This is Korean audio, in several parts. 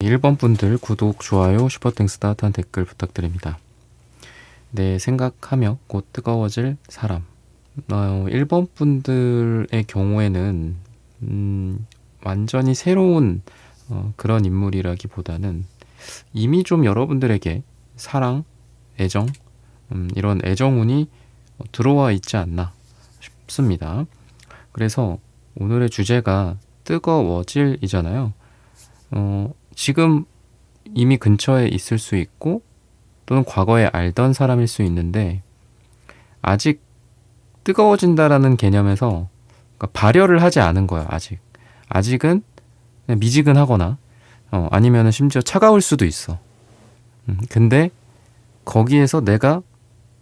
1번 분들 구독, 좋아요, 슈퍼땡스 따뜻한 댓글 부탁드립니다. 내 생각하며 곧 뜨거워질 사람. 1번 분들의 경우에는 완전히 새로운 그런 인물이라기보다는 이미 좀 여러분들에게 사랑, 애정, 이런 애정운이 들어와 있지 않나 싶습니다. 그래서 오늘의 주제가 뜨거워질이잖아요. 지금 이미 근처에 있을 수 있고 또는 과거에 알던 사람일 수 있는데 아직 뜨거워진다라는 개념에서 그러니까 발열을 하지 않은 거야. 아직은 그냥 미지근하거나 아니면 심지어 차가울 수도 있어. 근데 거기에서 내가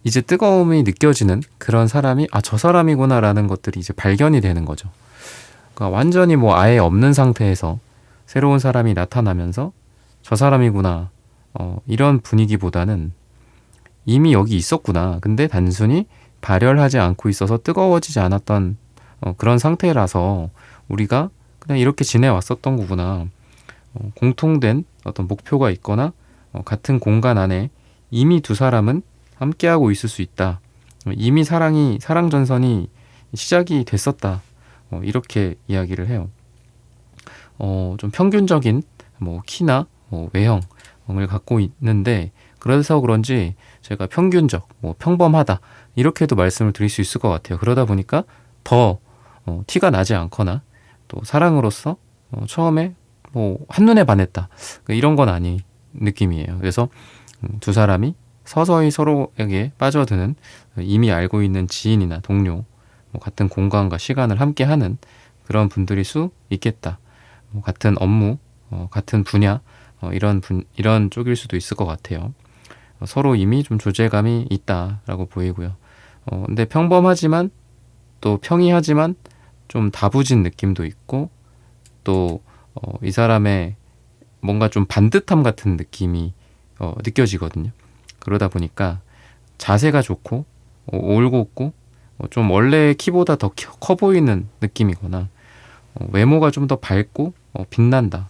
이제 뜨거움이 느껴지는 그런 사람이 저 사람이구나 라는 것들이 이제 발견이 되는 거죠. 그러니까 완전히 뭐 아예 없는 상태에서 새로운 사람이 나타나면서 저 사람이구나 이런 분위기보다는 이미 여기 있었구나. 근데 단순히 발열하지 않고 있어서 뜨거워지지 않았던 그런 상태라서 우리가 그냥 이렇게 지내왔었던 거구나. 공통된 어떤 목표가 있거나 같은 공간 안에 이미 두 사람은 함께하고 있을 수 있다. 이미 사랑 전선이 시작이 됐었다. 이렇게 이야기를 해요. 좀 평균적인 뭐 키나 외형을 갖고 있는데 그래서 그런지 제가 평균적, 평범하다 이렇게도 말씀을 드릴 수 있을 것 같아요. 그러다 보니까 더 티가 나지 않거나 또 사랑으로서 처음에 한눈에 반했다 이런 건 아닌 느낌이에요. 그래서 두 사람이 서서히 서로에게 빠져드는 이미 알고 있는 지인이나 동료, 같은 공간과 시간을 함께하는 그런 분들일 수 있겠다. 같은 업무, 같은 분야 이런 쪽일 수도 있을 것 같아요. 서로 이미 좀 존재감이 있다라고 보이고요. 근데 평범하지만 또 평이하지만 좀 다부진 느낌도 있고 또 이 사람의 뭔가 좀 반듯함 같은 느낌이 느껴지거든요. 그러다 보니까 자세가 좋고 올곧고 좀 원래의 키보다 더 커 보이는 느낌이거나 외모가 좀 더 밝고 빛난다,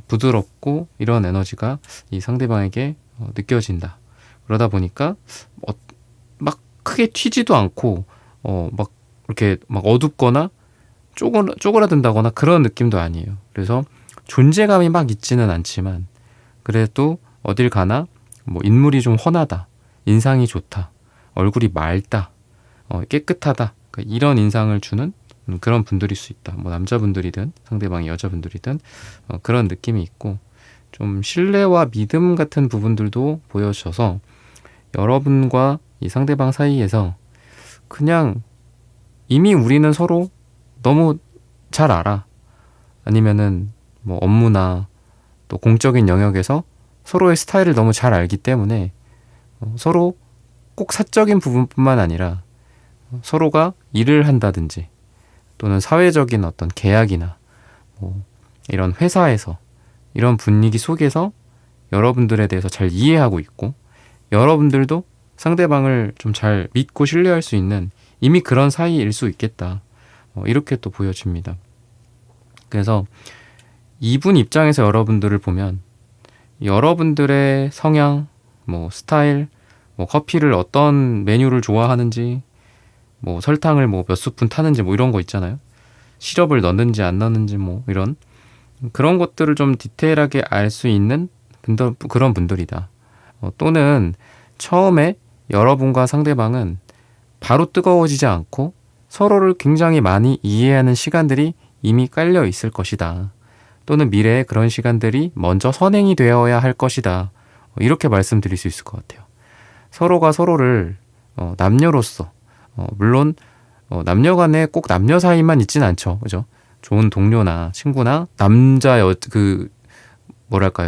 부드럽고 이런 에너지가 이 상대방에게 느껴진다. 그러다 보니까 막 크게 튀지도 않고 막 이렇게 막 어둡거나 쪼그라든다거나 그런 느낌도 아니에요. 그래서 존재감이 막 있지는 않지만 그래도 어딜 가나 인물이 좀 훤하다, 인상이 좋다, 얼굴이 맑다, 깨끗하다, 이런 인상을 주는 그런 분들일 수 있다. 남자분들이든 상대방이 여자분들이든 그런 느낌이 있고 좀 신뢰와 믿음 같은 부분들도 보여줘서 여러분과 이 상대방 사이에서 그냥 이미 우리는 서로 너무 잘 알아. 아니면은 업무나 또 공적인 영역에서 서로의 스타일을 너무 잘 알기 때문에 서로 꼭 사적인 부분뿐만 아니라 서로가 일을 한다든지 또는 사회적인 어떤 계약이나 이런 회사에서 이런 분위기 속에서 여러분들에 대해서 잘 이해하고 있고 여러분들도 상대방을 좀 잘 믿고 신뢰할 수 있는 이미 그런 사이일 수 있겠다. 이렇게 또 보여집니다. 그래서 이분 입장에서 여러분들을 보면 여러분들의 성향, 스타일, 커피를 어떤 메뉴를 좋아하는지 설탕을 몇 스푼 타는지 이런 거 있잖아요. 시럽을 넣는지 안 넣는지 이런 그런 것들을 좀 디테일하게 알 수 있는 그런 분들이다. 또는 처음에 여러분과 상대방은 바로 뜨거워지지 않고 서로를 굉장히 많이 이해하는 시간들이 이미 깔려 있을 것이다. 또는 미래에 그런 시간들이 먼저 선행이 되어야 할 것이다. 이렇게 말씀드릴 수 있을 것 같아요. 서로가 서로를 남녀로서 물론 남녀 간에 꼭 남녀 사이만 있진 않죠. 그죠? 좋은 동료나 친구나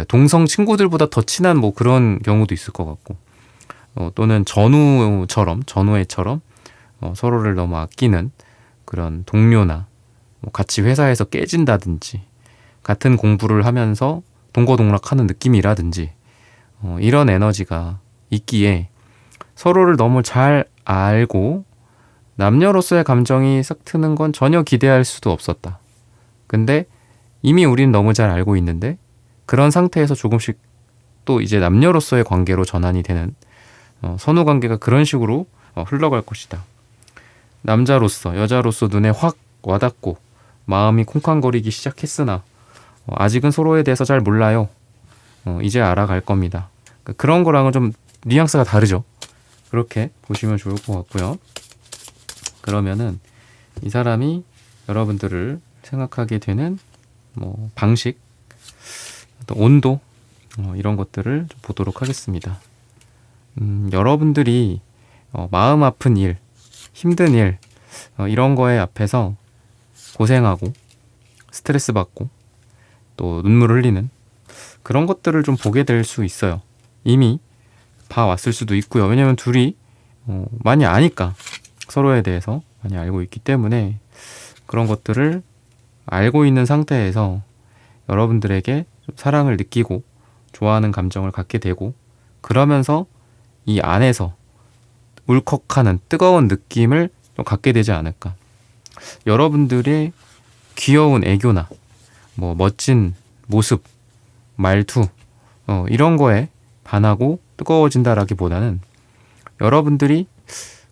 동성 친구들보다 더 친한 그런 경우도 있을 것 같고 또는 전우애처럼 서로를 너무 아끼는 그런 동료나 같이 회사에서 깨진다든지 같은 공부를 하면서 동거동락하는 느낌이라든지 이런 에너지가 있기에 서로를 너무 잘 알고 남녀로서의 감정이 싹 트는 건 전혀 기대할 수도 없었다. 근데 이미 우린 너무 잘 알고 있는데 그런 상태에서 조금씩 또 이제 남녀로서의 관계로 전환이 되는 선후 관계가 그런 식으로 흘러갈 것이다. 남자로서 여자로서 눈에 확 와닿고 마음이 콩쾅거리기 시작했으나 아직은 서로에 대해서 잘 몰라요. 이제 알아갈 겁니다. 그런 거랑은 좀 뉘앙스가 다르죠. 그렇게 보시면 좋을 것 같고요. 그러면은 이 사람이 여러분들을 생각하게 되는 뭐 방식, 또 온도, 이런 것들을 좀 보도록 하겠습니다. 여러분들이 마음 아픈 일, 힘든 일, 이런 거에 앞에서 고생하고 스트레스 받고 또 눈물 흘리는 그런 것들을 좀 보게 될 수 있어요. 이미 봐왔을 수도 있고요. 왜냐면 둘이 많이 아니까, 서로에 대해서 많이 알고 있기 때문에 그런 것들을 알고 있는 상태에서 여러분들에게 좀 사랑을 느끼고 좋아하는 감정을 갖게 되고, 그러면서 이 안에서 울컥하는 뜨거운 느낌을 좀 갖게 되지 않을까. 여러분들의 귀여운 애교나 뭐 멋진 모습, 말투, 이런 거에 반하고 뜨거워진다라기보다는 여러분들이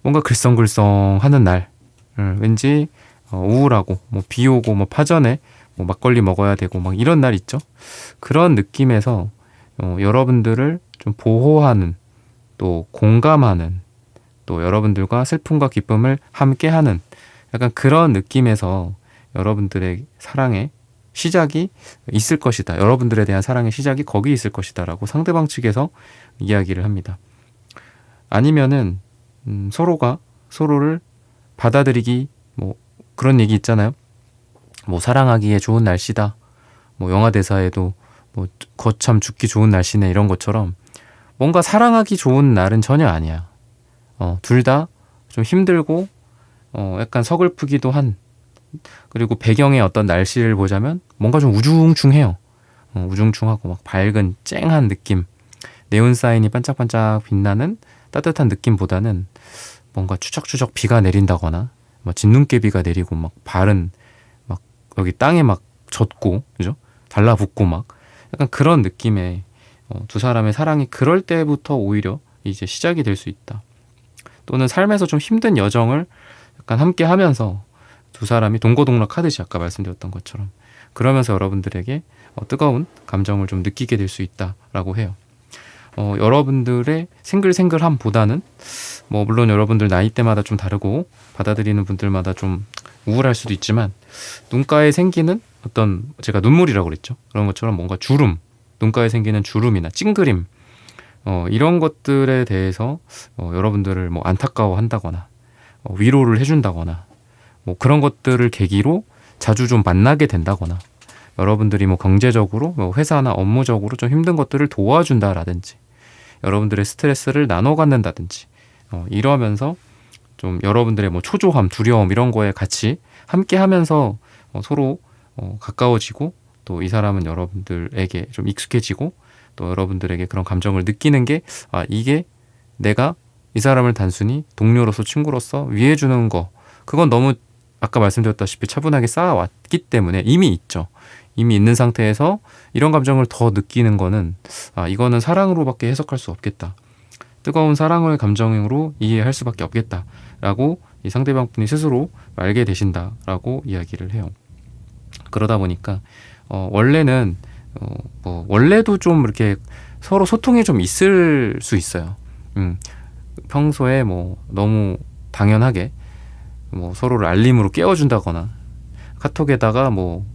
뭔가 글썽글썽 하는 날, 왠지 우울하고 뭐 비 오고 뭐 파전에 뭐 막걸리 먹어야 되고 막 이런 날 있죠. 그런 느낌에서 여러분들을 좀 보호하는, 또 공감하는, 또 여러분들과 슬픔과 기쁨을 함께하는 약간 그런 느낌에서 여러분들의 사랑의 시작이 있을 것이다. 여러분들에 대한 사랑의 시작이 거기 있을 것이다 라고 상대방 측에서 이야기를 합니다. 아니면은 서로가 서로를 받아들이기, 뭐 그런 얘기 있잖아요. 뭐 사랑하기에 좋은 날씨다. 뭐 영화 대사에도 뭐 거참 죽기 좋은 날씨네, 이런 것처럼 뭔가 사랑하기 좋은 날은 전혀 아니야. 둘 다 좀 힘들고 약간 서글프기도 한, 그리고 배경의 어떤 날씨를 보자면 뭔가 좀 우중충해요. 우중충하고 막 밝은 쨍한 느낌, 네온사인이 반짝반짝 빛나는 따뜻한 느낌보다는 뭔가 추적추적 비가 내린다거나 막 진눈깨비가 내리고 막 발은 막 여기 땅에 막 젖고, 그죠? 달라붙고 막 약간 그런 느낌의 두 사람의 사랑이 그럴 때부터 오히려 이제 시작이 될 수 있다. 또는 삶에서 좀 힘든 여정을 약간 함께 하면서 두 사람이 동고동락하듯이 아까 말씀드렸던 것처럼 그러면서 여러분들에게 뜨거운 감정을 좀 느끼게 될 수 있다라고 해요. 여러분들의 생글생글함보다는 뭐 물론 여러분들 나이대마다 좀 다르고 받아들이는 분들마다 좀 우울할 수도 있지만, 눈가에 생기는 어떤, 제가 눈물이라고 그랬죠. 그런 것처럼 뭔가 주름, 눈가에 생기는 주름이나 찡그림, 이런 것들에 대해서 여러분들을 뭐 안타까워한다거나 위로를 해준다거나 뭐 그런 것들을 계기로 자주 좀 만나게 된다거나, 여러분들이 뭐 경제적으로 뭐 회사나 업무적으로 좀 힘든 것들을 도와준다라든지 여러분들의 스트레스를 나눠 갖는다든지 이러면서 좀 여러분들의 뭐 초조함, 두려움 이런 거에 같이 함께 하면서 서로 가까워지고, 또 이 사람은 여러분들에게 좀 익숙해지고, 또 여러분들에게 그런 감정을 느끼는 게, 이게 내가 이 사람을 단순히 동료로서 친구로서 위해주는 거, 그건 너무 아까 말씀드렸다시피 차분하게 쌓아왔기 때문에 이미 있죠. 이미 있는 상태에서 이런 감정을 더 느끼는 거는 이거는 사랑으로밖에 해석할 수 없겠다. 뜨거운 사랑의 감정으로 이해할 수밖에 없겠다라고 이 상대방 분이 스스로 알게 되신다라고 이야기를 해요. 그러다 보니까 원래는 뭐 원래도 좀 이렇게 서로 소통이 좀 있을 수 있어요. 평소에 뭐 너무 당연하게 뭐 서로를 알림으로 깨워준다거나 카톡에다가 뭐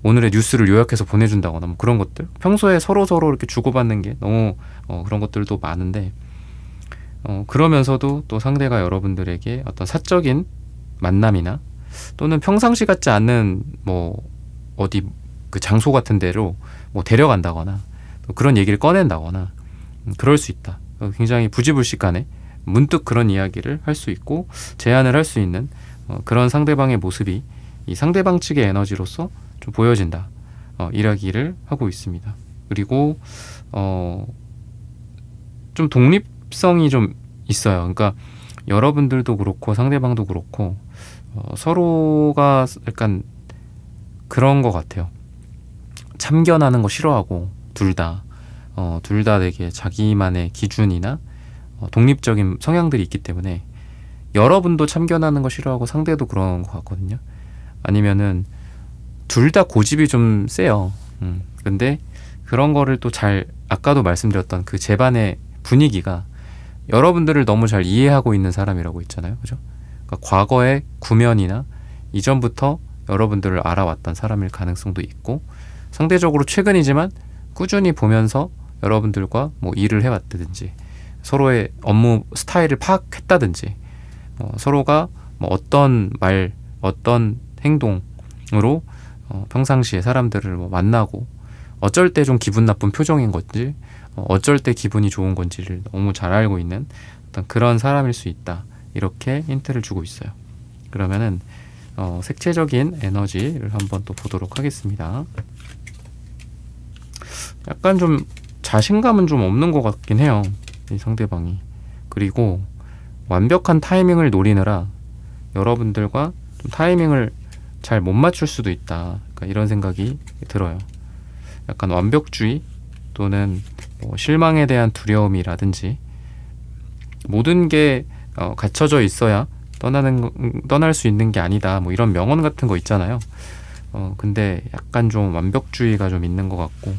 오늘의 뉴스를 요약해서 보내준다거나 뭐 그런 것들, 평소에 서로 이렇게 주고받는 게 너무 그런 것들도 많은데, 그러면서도 또 상대가 여러분들에게 어떤 사적인 만남이나 또는 평상시 같지 않는 뭐 어디 그 장소 같은 데로 뭐 데려간다거나 또 그런 얘기를 꺼낸다거나 그럴 수 있다. 굉장히 부지불식간에 문득 그런 이야기를 할 수 있고 제안을 할 수 있는 그런 상대방의 모습이 이 상대방 측의 에너지로서 좀 보여진다. 이야기를 하고 있습니다. 그리고 좀 독립성이 좀 있어요. 그러니까 여러분들도 그렇고 상대방도 그렇고 서로가 약간 그런 것 같아요. 참견하는 거 싫어하고 둘 다 되게 자기만의 기준이나 독립적인 성향들이 있기 때문에 여러분도 참견하는 거 싫어하고 상대도 그런 것 같거든요. 아니면은 둘 다 고집이 좀 세요. 근데 그런 거를 또 잘, 아까도 말씀드렸던 그 제반의 분위기가 여러분들을 너무 잘 이해하고 있는 사람이라고 있잖아요. 그죠? 그러니까 과거의 구면이나 이전부터 여러분들을 알아왔던 사람일 가능성도 있고, 상대적으로 최근이지만 꾸준히 보면서 여러분들과 뭐 일을 해왔다든지 서로의 업무 스타일을 파악했다든지 서로가 뭐 어떤 말, 어떤 행동으로 평상시에 사람들을 뭐 만나고 어쩔 때 좀 기분 나쁜 표정인 건지 어쩔 때 기분이 좋은 건지를 너무 잘 알고 있는 어떤 그런 사람일 수 있다. 이렇게 힌트를 주고 있어요. 그러면은 색채적인 에너지를 한번 또 보도록 하겠습니다. 약간 좀 자신감은 좀 없는 것 같긴 해요. 이 상대방이. 그리고 완벽한 타이밍을 노리느라 여러분들과 좀 타이밍을 잘 못 맞출 수도 있다. 그러니까 이런 생각이 들어요. 약간 완벽주의 또는 뭐 실망에 대한 두려움이라든지 모든 게 갖춰져 있어야 떠날 수 있는 게 아니다. 뭐 이런 명언 같은 거 있잖아요. 근데 약간 좀 완벽주의가 좀 있는 것 같고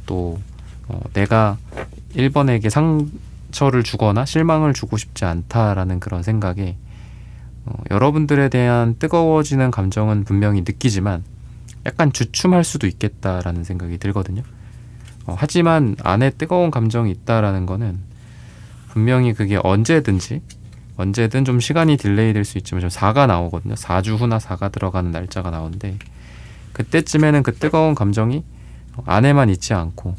또 내가 1번에게 상처를 주거나 실망을 주고 싶지 않다라는 그런 생각에 여러분들에 대한 뜨거워지는 감정은 분명히 느끼지만 약간 주춤할 수도 있겠다라는 생각이 들거든요. 하지만 안에 뜨거운 감정이 있다라는 거는 분명히 그게 언제든 좀 시간이 딜레이 될 수 있지만 좀 4가 나오거든요. 4주 후나 4가 들어가는 날짜가 나오는데 그때쯤에는 그 뜨거운 감정이 안에만 있지 않고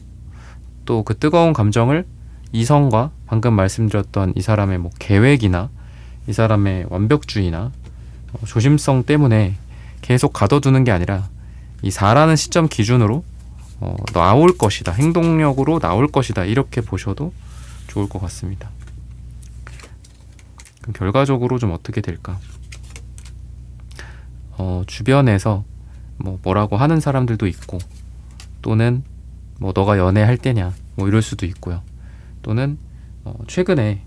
또 그 뜨거운 감정을 이성과 방금 말씀드렸던 이 사람의 뭐 계획이나 이 사람의 완벽주의나 조심성 때문에 계속 가둬두는 게 아니라 이 4라는 시점 기준으로 나올 것이다. 행동력으로 나올 것이다. 이렇게 보셔도 좋을 것 같습니다. 그럼 결과적으로 좀 어떻게 될까? 주변에서 뭐라고 하는 사람들도 있고 또는 뭐 너가 연애할 때냐 뭐 이럴 수도 있고요. 또는 최근에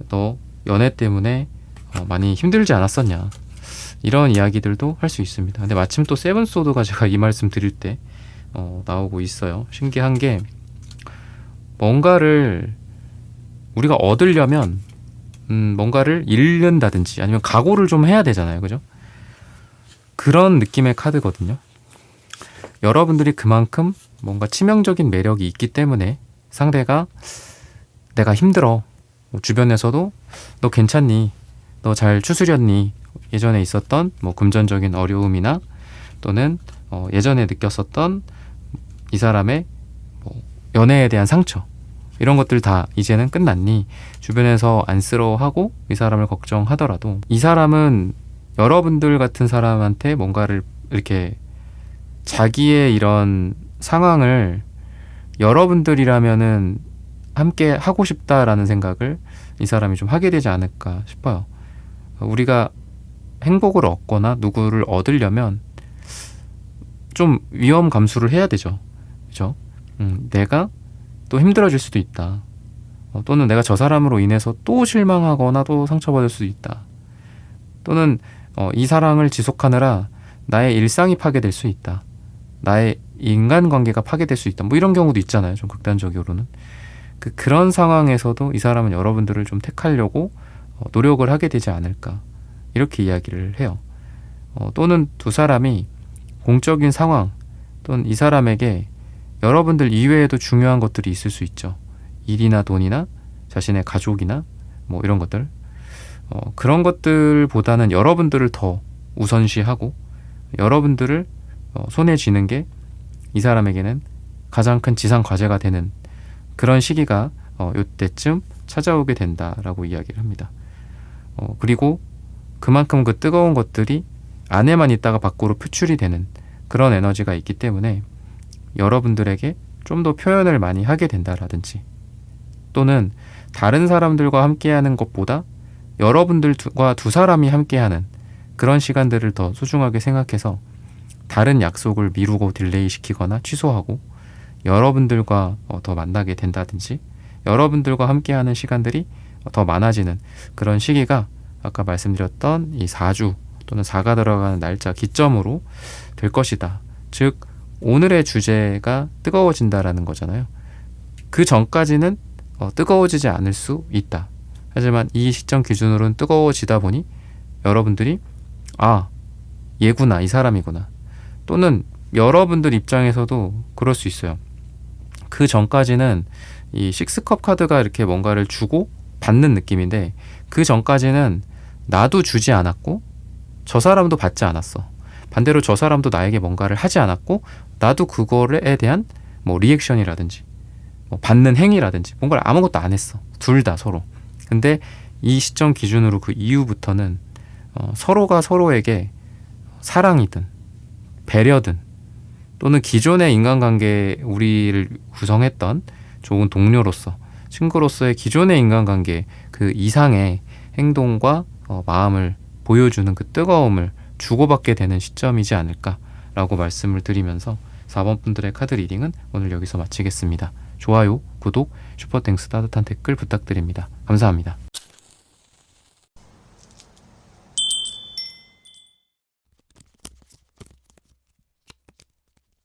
너 연애 때문에 많이 힘들지 않았었냐 이런 이야기들도 할 수 있습니다. 근데 마침 또 세븐소드가 제가 이 말씀 드릴 때 나오고 있어요. 신기한 게 뭔가를 우리가 얻으려면 뭔가를 잃는다든지 아니면 각오를 좀 해야 되잖아요. 그죠? 그런 느낌의 카드거든요. 여러분들이 그만큼 뭔가 치명적인 매력이 있기 때문에 상대가 내가 힘들어. 주변에서도 너 괜찮니? 너 잘 추스렸니? 예전에 있었던 뭐 금전적인 어려움이나 또는 예전에 느꼈었던 이 사람의 뭐 연애에 대한 상처 이런 것들 다 이제는 끝났니? 주변에서 안쓰러워하고 이 사람을 걱정하더라도 이 사람은 여러분들 같은 사람한테 뭔가를 이렇게 자기의 이런 상황을 여러분들이라면은 함께 하고 싶다라는 생각을 이 사람이 좀 하게 되지 않을까 싶어요. 우리가 행복을 얻거나 누구를 얻으려면 좀 위험 감수를 해야 되죠. 그죠? 내가 또 힘들어질 수도 있다. 또는 내가 저 사람으로 인해서 또 실망하거나 또 상처받을 수도 있다. 또는 이 사랑을 지속하느라 나의 일상이 파괴될 수 있다. 나의 인간관계가 파괴될 수 있다. 뭐 이런 경우도 있잖아요. 좀 극단적으로는. 그런 상황에서도 이 사람은 여러분들을 좀 택하려고 노력을 하게 되지 않을까. 이렇게 이야기를 해요. 또는 두 사람이 공적인 상황 또는 이 사람에게 여러분들 이외에도 중요한 것들이 있을 수 있죠. 일이나 돈이나 자신의 가족이나 뭐 이런 것들. 그런 것들보다는 여러분들을 더 우선시하고 여러분들을 손에 쥐는 게 이 사람에게는 가장 큰 지상 과제가 되는 그런 시기가 요때쯤 찾아오게 된다라고 이야기를 합니다. 그리고 그만큼 그 뜨거운 것들이 안에만 있다가 밖으로 표출이 되는 그런 에너지가 있기 때문에 여러분들에게 좀 더 표현을 많이 하게 된다라든지 또는 다른 사람들과 함께하는 것보다 여러분들과 두 사람이 함께하는 그런 시간들을 더 소중하게 생각해서 다른 약속을 미루고 딜레이 시키거나 취소하고 여러분들과 더 만나게 된다든지 여러분들과 함께하는 시간들이 더 많아지는 그런 시기가 아까 말씀드렸던 이 4주 또는 4가 들어가는 날짜 기점으로 될 것이다. 즉 오늘의 주제가 뜨거워진다라는 거잖아요. 그 전까지는 뜨거워지지 않을 수 있다. 하지만 이 시점 기준으로는 뜨거워지다 보니 여러분들이 아, 얘구나, 이 사람이구나. 또는 여러분들 입장에서도 그럴 수 있어요. 그 전까지는 이 식스컵 카드가 이렇게 뭔가를 주고 받는 느낌인데 그 전까지는 나도 주지 않았고 저 사람도 받지 않았어. 반대로 저 사람도 나에게 뭔가를 하지 않았고 나도 그거에 대한 뭐 리액션이라든지 뭐 받는 행위라든지 뭔가를 아무것도 안 했어. 둘 다 서로. 근데 이 시점 기준으로 그 이후부터는 서로가 서로에게 사랑이든 배려든 또는 기존의 인간관계 우리를 구성했던 좋은 동료로서 친구로서의 기존의 인간관계 그 이상의 행동과 마음을 보여주는 그 뜨거움을 주고받게 되는 시점이지 않을까라고 말씀을 드리면서 4번 분들의 카드 리딩은 오늘 여기서 마치겠습니다. 좋아요, 구독, 슈퍼땡스 따뜻한 댓글 부탁드립니다. 감사합니다.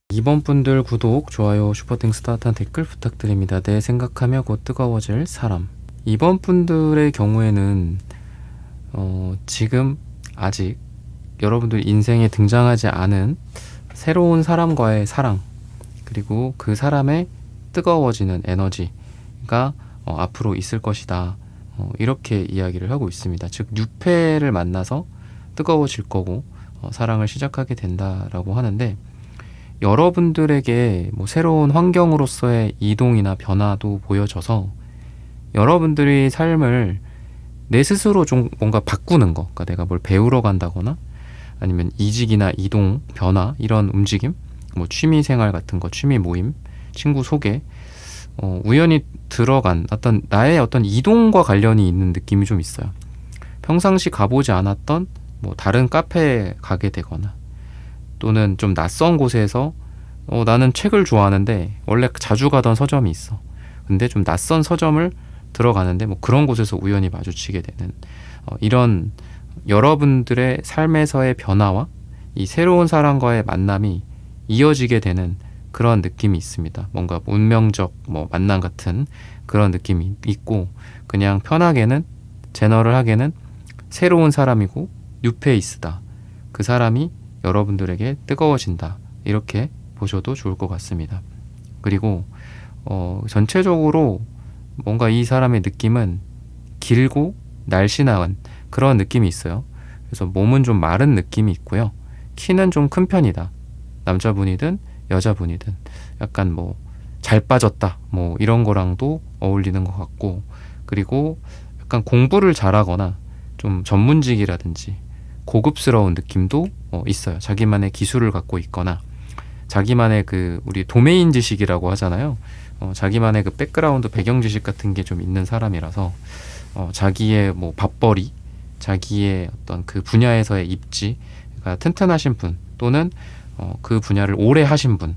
2번 분들 구독, 좋아요, 슈퍼땡스 따뜻한 댓글 부탁드립니다. 내 생각하며 곧 뜨거워질 사람. 2번 분들의 경우에는 지금 아직 여러분들 인생에 등장하지 않은 새로운 사람과의 사랑 그리고 그 사람의 뜨거워지는 에너지가 앞으로 있을 것이다. 이렇게 이야기를 하고 있습니다. 즉 뉴페를 만나서 뜨거워질 거고 사랑을 시작하게 된다라고 하는데 여러분들에게 뭐 새로운 환경으로서의 이동이나 변화도 보여져서 여러분들이 삶을 내 스스로 좀 뭔가 바꾸는 거, 그러니까 내가 뭘 배우러 간다거나 아니면 이직이나 이동, 변화 이런 움직임, 뭐 취미 생활 같은 거, 취미 모임, 친구 소개, 우연히 들어간 나의 어떤 이동과 관련이 있는 느낌이 좀 있어요. 평상시 가보지 않았던 뭐 다른 카페에 가게 되거나 또는 좀 낯선 곳에서 나는 책을 좋아하는데 원래 자주 가던 서점이 있어. 근데 좀 낯선 서점을 들어가는데 뭐 그런 곳에서 우연히 마주치게 되는 이런 여러분들의 삶에서의 변화와 이 새로운 사람과의 만남이 이어지게 되는 그런 느낌이 있습니다. 뭔가 운명적 뭐 만남 같은 그런 느낌이 있고 그냥 편하게는 제너럴하게는 새로운 사람이고 뉴페이스다. 그 사람이 여러분들에게 뜨거워진다. 이렇게 보셔도 좋을 것 같습니다. 그리고 전체적으로 뭔가 이 사람의 느낌은 길고 날씬한 그런 느낌이 있어요. 그래서 몸은 좀 마른 느낌이 있고요. 키는 좀 큰 편이다. 남자분이든 여자분이든 약간 뭐 잘 빠졌다. 뭐 이런 거랑도 어울리는 것 같고 그리고 약간 공부를 잘하거나 좀 전문직이라든지 고급스러운 느낌도 있어요. 자기만의 기술을 갖고 있거나 자기만의 그 우리 도메인 지식이라고 하잖아요. 자기만의 그 백그라운드 배경 지식 같은 게 좀 있는 사람이라서 자기의 뭐 밥벌이, 자기의 어떤 그 분야에서의 입지가 튼튼하신 분 또는 그 분야를 오래 하신 분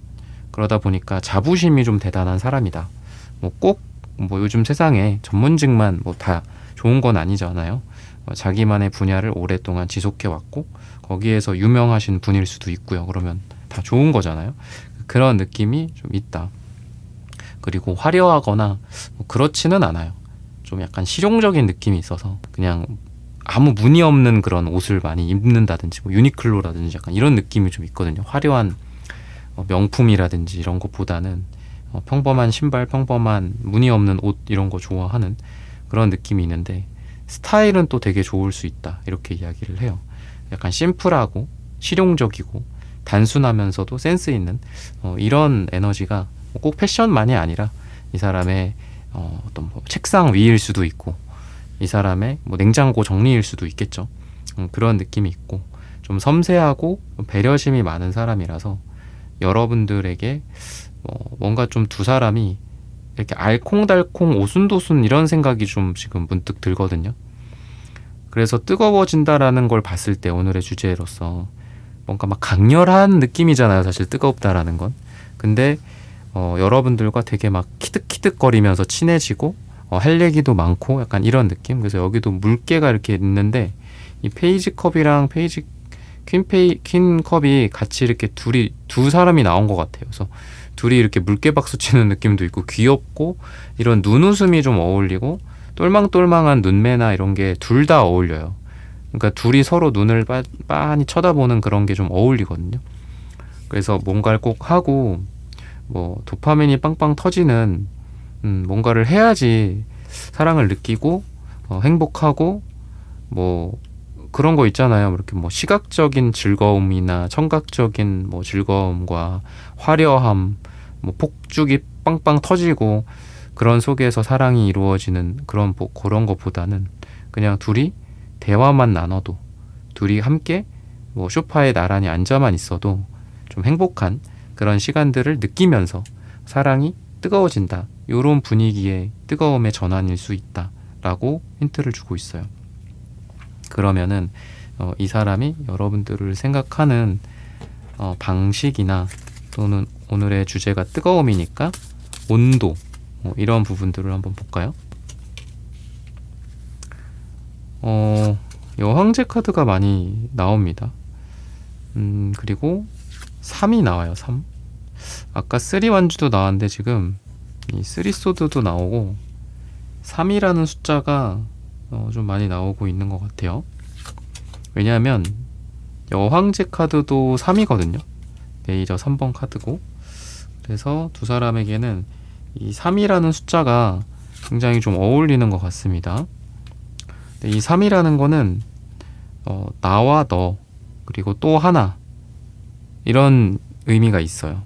그러다 보니까 자부심이 좀 대단한 사람이다. 뭐 꼭 뭐 요즘 세상에 전문직만 뭐 다 좋은 건 아니잖아요. 자기만의 분야를 오랫동안 지속해 왔고 거기에서 유명하신 분일 수도 있고요. 그러면 다 좋은 거잖아요. 그런 느낌이 좀 있다. 그리고 화려하거나 뭐 그렇지는 않아요. 좀 약간 실용적인 느낌이 있어서 그냥 아무 무늬 없는 그런 옷을 많이 입는다든지 뭐 유니클로라든지 약간 이런 느낌이 좀 있거든요. 화려한 명품이라든지 이런 것보다는 평범한 신발, 평범한 무늬 없는 옷 이런 거 좋아하는 그런 느낌이 있는데 스타일은 또 되게 좋을 수 있다. 이렇게 이야기를 해요. 약간 심플하고 실용적이고 단순하면서도 센스 있는 이런 에너지가 꼭 패션만이 아니라 이 사람의 어떤 뭐 책상 위일 수도 있고 이 사람의 뭐 냉장고 정리일 수도 있겠죠. 그런 느낌이 있고 좀 섬세하고 배려심이 많은 사람이라서 여러분들에게 뭔가 좀 두 사람이 이렇게 알콩달콩 오순도순 이런 생각이 좀 지금 문득 들거든요. 그래서 뜨거워진다라는 걸 봤을 때 오늘의 주제로서 뭔가 막 강렬한 느낌이잖아요. 사실 뜨겁다라는 건. 근데 여러분들과 되게 막 키득키득거리면서 친해지고 할 얘기도 많고 약간 이런 느낌. 그래서 여기도 물개가 이렇게 있는데 이 페이지 컵이랑 퀸 컵이 같이 이렇게 두 사람이 나온 것 같아요. 그래서 둘이 이렇게 물개 박수 치는 느낌도 있고 귀엽고 이런 눈웃음이 좀 어울리고 똘망똘망한 눈매나 이런 게 둘 다 어울려요. 그러니까 둘이 서로 눈을 빤히 쳐다보는 그런 게 좀 어울리거든요. 그래서 뭔가를 꼭 하고 뭐 도파민이 빵빵 터지는 뭔가를 해야지 사랑을 느끼고 행복하고 뭐 그런 거 있잖아요. 이렇게 뭐 시각적인 즐거움이나 청각적인 뭐 즐거움과 화려함, 뭐 폭죽이 빵빵 터지고 그런 속에서 사랑이 이루어지는 그런 것보다는 그냥 둘이 대화만 나눠도 둘이 함께 뭐 소파에 나란히 앉아만 있어도 좀 행복한 그런 시간들을 느끼면서 사랑이 뜨거워진다. 이런 분위기의 뜨거움의 전환일 수 있다라고 힌트를 주고 있어요. 그러면은 이 사람이 여러분들을 생각하는 방식이나 또는 오늘의 주제가 뜨거움이니까 온도 이런 부분들을 한번 볼까요? 여황제 카드가 많이 나옵니다. 그리고 3이 나와요. 3. 아까 3 완주도 나왔는데 지금 이 3 소드도 나오고 3이라는 숫자가 좀 많이 나오고 있는 것 같아요. 왜냐하면 여황제 카드도 3이거든요. 레이저 3번 카드고. 그래서 두 사람에게는 이 3이라는 숫자가 굉장히 좀 어울리는 것 같습니다. 이 3이라는 거는 나와 너 그리고 또 하나 이런 의미가 있어요.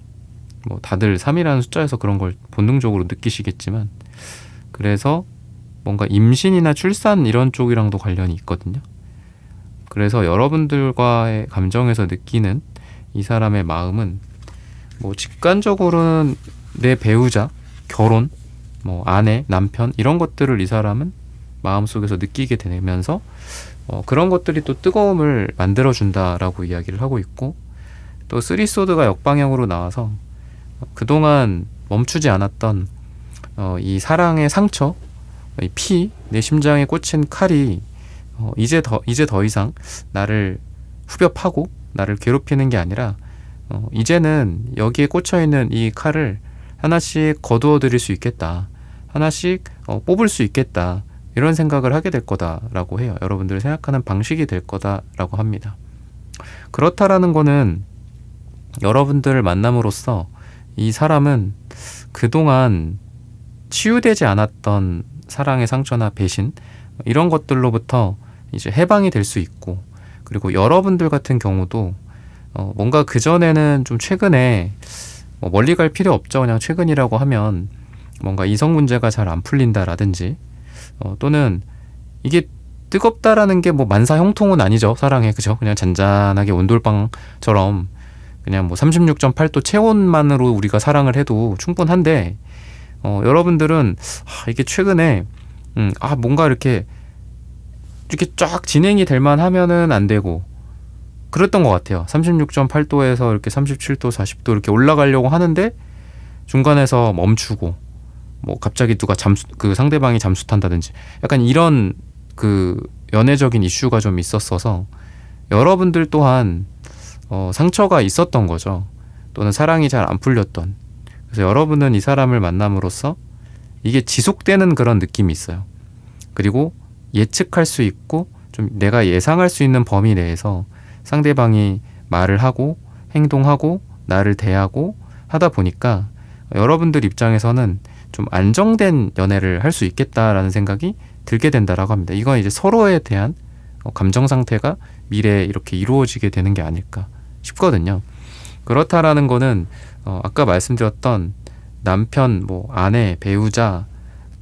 뭐 다들 3이라는 숫자에서 그런 걸 본능적으로 느끼시겠지만 그래서 뭔가 임신이나 출산 이런 쪽이랑도 관련이 있거든요. 그래서 여러분들과의 감정에서 느끼는 이 사람의 마음은 뭐 직관적으로는 내 배우자, 결혼, 뭐 아내, 남편 이런 것들을 이 사람은 마음속에서 느끼게 되면서 그런 것들이 또 뜨거움을 만들어준다라고 이야기를 하고 있고 또 3소드가 역방향으로 나와서 그동안 멈추지 않았던 이 사랑의 상처, 이 피, 내 심장에 꽂힌 칼이 이제 더 이상 나를 후벼 파고 나를 괴롭히는 게 아니라 이제는 여기에 꽂혀있는 이 칼을 하나씩 거두어 드릴 수 있겠다. 하나씩 뽑을 수 있겠다. 이런 생각을 하게 될 거다라고 해요. 여러분들이 생각하는 방식이 될 거다라고 합니다. 그렇다라는 거는 여러분들을 만남으로써 이 사람은 그동안 치유되지 않았던 사랑의 상처나 배신 이런 것들로부터 이제 해방이 될 수 있고 그리고 여러분들 같은 경우도 뭔가 그전에는 좀 최근에 멀리 갈 필요 없죠. 그냥 최근이라고 하면 뭔가 이성 문제가 잘 안 풀린다라든지 또는 이게 뜨겁다라는 게 뭐 만사 형통은 아니죠. 사랑에 그죠? 그냥 잔잔하게 온돌방처럼 그냥 뭐 36.8도 체온만으로 우리가 사랑을 해도 충분한데 여러분들은 이게 최근에 뭔가 이렇게 쫙 진행이 될 만하면은 안 되고 그랬던 것 같아요. 36.8도에서 이렇게 37도, 40도 이렇게 올라가려고 하는데 중간에서 멈추고 뭐 갑자기 누가 그 상대방이 잠수 탄다든지 약간 이런 그 연애적인 이슈가 좀 있었어서 여러분들 또한 상처가 있었던 거죠. 또는 사랑이 잘 안 풀렸던. 그래서 여러분은 이 사람을 만남으로써 이게 지속되는 그런 느낌이 있어요. 그리고 예측할 수 있고 좀 내가 예상할 수 있는 범위 내에서 상대방이 말을 하고 행동하고 나를 대하고 하다 보니까 여러분들 입장에서는 좀 안정된 연애를 할 수 있겠다라는 생각이 들게 된다라고 합니다. 이건 이제 서로에 대한 감정 상태가 미래에 이렇게 이루어지게 되는 게 아닐까 싶거든요. 그렇다라는 거는 아까 말씀드렸던 남편, 뭐 아내, 배우자,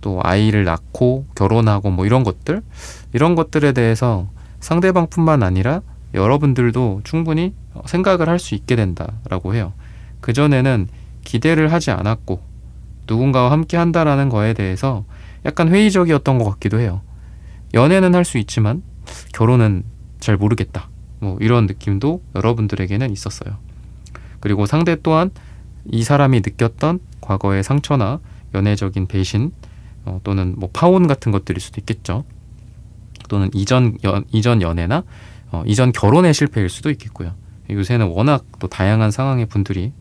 또 아이를 낳고 결혼하고 뭐 이런 것들에 대해서 상대방뿐만 아니라 여러분들도 충분히 생각을 할 수 있게 된다라고 해요. 그전에는 기대를 하지 않았고 누군가와 함께 한다라는 거에 대해서 약간 회의적이었던 것 같기도 해요. 연애는 할 수 있지만 결혼은 잘 모르겠다. 뭐 이런 느낌도 여러분들에게는 있었어요. 그리고 상대 또한 이 사람이 느꼈던 과거의 상처나 연애적인 배신, 또는 뭐 파혼 같은 것들일 수도 있겠죠. 또는 이전 연애나 이전 결혼의 실패일 수도 있겠고요. 요새는 워낙 또 다양한 상황의 분들이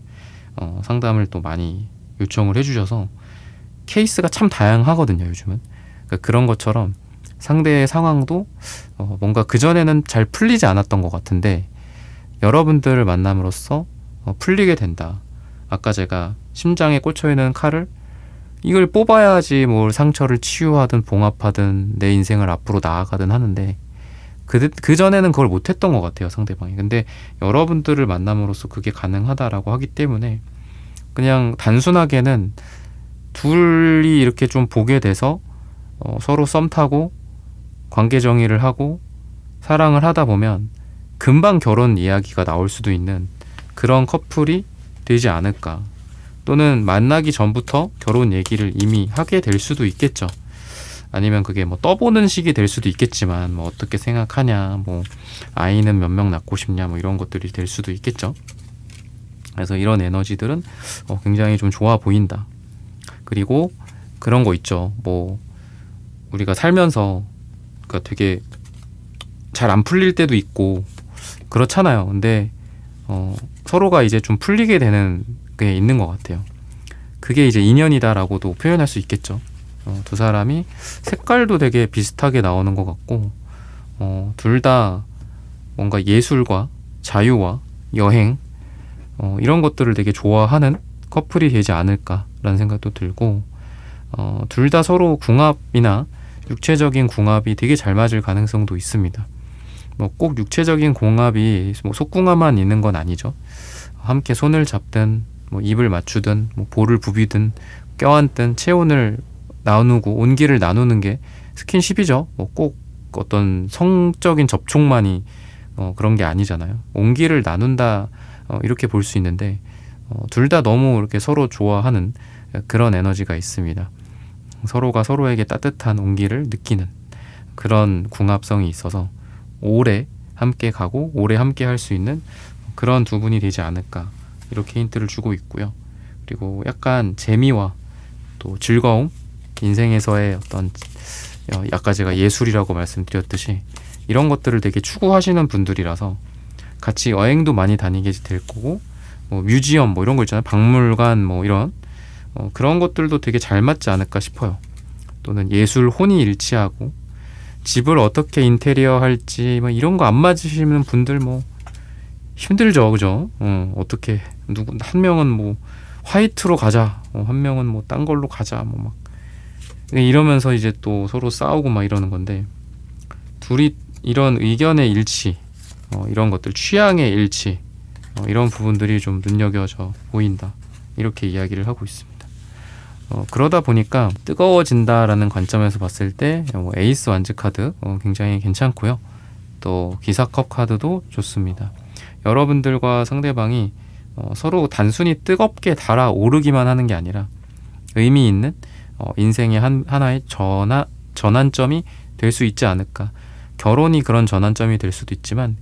상담을 또 많이 요청을 해주셔서 케이스가 참 다양하거든요, 요즘은. 그러니까 그런 것처럼 상대의 상황도 뭔가 그전에는 잘 풀리지 않았던 것 같은데 여러분들을 만남으로써 풀리게 된다. 아까 제가 심장에 꽂혀있는 칼을 이걸 뽑아야지 뭘 상처를 치유하든 봉합하든 내 인생을 앞으로 나아가든 하는데 그전에는 그걸 못했던 것 같아요, 상대방이. 근데 여러분들을 만남으로써 그게 가능하다라고 하기 때문에 그냥 단순하게는 둘이 이렇게 좀 보게 돼서 서로 썸 타고 관계 정의를 하고 사랑을 하다 보면 금방 결혼 이야기가 나올 수도 있는 그런 커플이 되지 않을까. 또는 만나기 전부터 결혼 얘기를 이미 하게 될 수도 있겠죠. 아니면 그게 뭐 떠보는 식이 될 수도 있겠지만 뭐 어떻게 생각하냐, 뭐 아이는 몇 명 낳고 싶냐, 뭐 이런 것들이 될 수도 있겠죠. 그래서 이런 에너지들은 굉장히 좀 좋아 보인다. 그리고 그런 거 있죠. 뭐 우리가 살면서 그러니까 되게 잘 안 풀릴 때도 있고 그렇잖아요. 근데 서로가 이제 좀 풀리게 되는 게 있는 것 같아요. 그게 이제 인연이다라고도 표현할 수 있겠죠. 두 사람이 색깔도 되게 비슷하게 나오는 것 같고 둘 다 뭔가 예술과 자유와 여행 이런 것들을 되게 좋아하는 커플이 되지 않을까라는 생각도 들고 둘 다 서로 궁합이나 육체적인 궁합이 되게 잘 맞을 가능성도 있습니다. 뭐 꼭 육체적인 궁합이 뭐 속궁합만 있는 건 아니죠. 함께 손을 잡든 뭐 입을 맞추든 뭐 볼을 부비든 껴안든 체온을 나누고 온기를 나누는 게 스킨십이죠. 뭐 꼭 어떤 성적인 접촉만이 그런 게 아니잖아요. 온기를 나눈다 이렇게 볼 수 있는데 둘 다 너무 이렇게 서로 좋아하는 그런 에너지가 있습니다. 서로가 서로에게 따뜻한 온기를 느끼는 그런 궁합성이 있어서 오래 함께 가고 오래 함께 할 수 있는 그런 두 분이 되지 않을까 이렇게 힌트를 주고 있고요. 그리고 약간 재미와 또 즐거움, 인생에서의 어떤 아까 제가 예술이라고 말씀드렸듯이 이런 것들을 되게 추구하시는 분들이라서 같이 여행도 많이 다니게 될 거고 뭐 뮤지엄 뭐 이런 거 있잖아요. 박물관 뭐 이런 그런 것들도 되게 잘 맞지 않을까 싶어요. 또는 예술 혼이일치하고 집을 어떻게 인테리어 할지 뭐 이런 거 안 맞으시는 분들 뭐 힘들죠, 그죠? 어떻게 한 명은 뭐 화이트로 가자, 한 명은 뭐 딴 걸로 가자, 뭐 막 이러면서 이제 또 서로 싸우고 막 이러는 건데 둘이 이런 의견의 일치, 이런 것들 취향의 일치, 이런 부분들이 좀 눈여겨져 보인다 이렇게 이야기를 하고 있습니다. 그러다 보니까 뜨거워진다라는 관점에서 봤을 때 에이스 완즈 카드 굉장히 괜찮고요. 또 기사컵 카드도 좋습니다. 여러분들과 상대방이 서로 단순히 뜨겁게 달아오르기만 하는 게 아니라 의미 있는 인생의 하나의 전환점이 될 수 있지 않을까. 결혼이 그런 전환점이 될 수도 있지만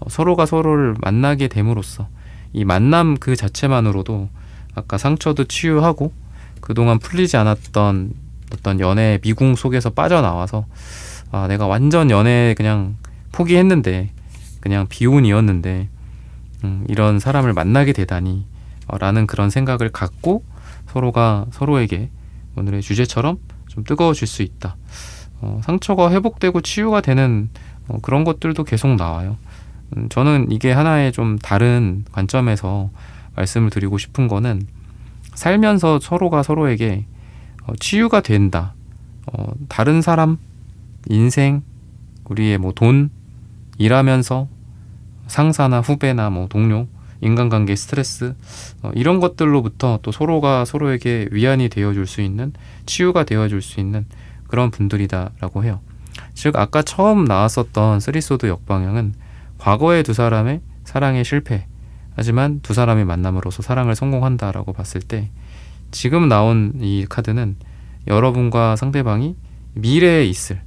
서로가 서로를 만나게 됨으로써 이 만남 그 자체만으로도 아까 상처도 치유하고 그동안 풀리지 않았던 어떤 연애의 미궁 속에서 빠져나와서 내가 완전 연애 그냥 포기했는데 그냥 비운이었는데 이런 사람을 만나게 되다니 라는 그런 생각을 갖고 서로가 서로에게 오늘의 주제처럼 좀 뜨거워질 수 있다. 상처가 회복되고 치유가 되는 그런 것들도 계속 나와요. 저는 이게 하나의 좀 다른 관점에서 말씀을 드리고 싶은 거는 살면서 서로가 서로에게 치유가 된다. 다른 사람, 인생, 우리의 뭐 돈, 일하면서 상사나 후배나 뭐 동료, 인간관계 스트레스 이런 것들로부터 또 서로가 서로에게 위안이 되어줄 수 있는 치유가 되어줄 수 있는 그런 분들이다라고 해요. 즉 아까 처음 나왔었던 쓰리소드 역방향은 과거의 두 사람의 사랑의 실패 하지만 두 사람이 만남으로써 사랑을 성공한다라고 봤을 때 지금 나온 이 카드는 여러분과 상대방이 미래에 있을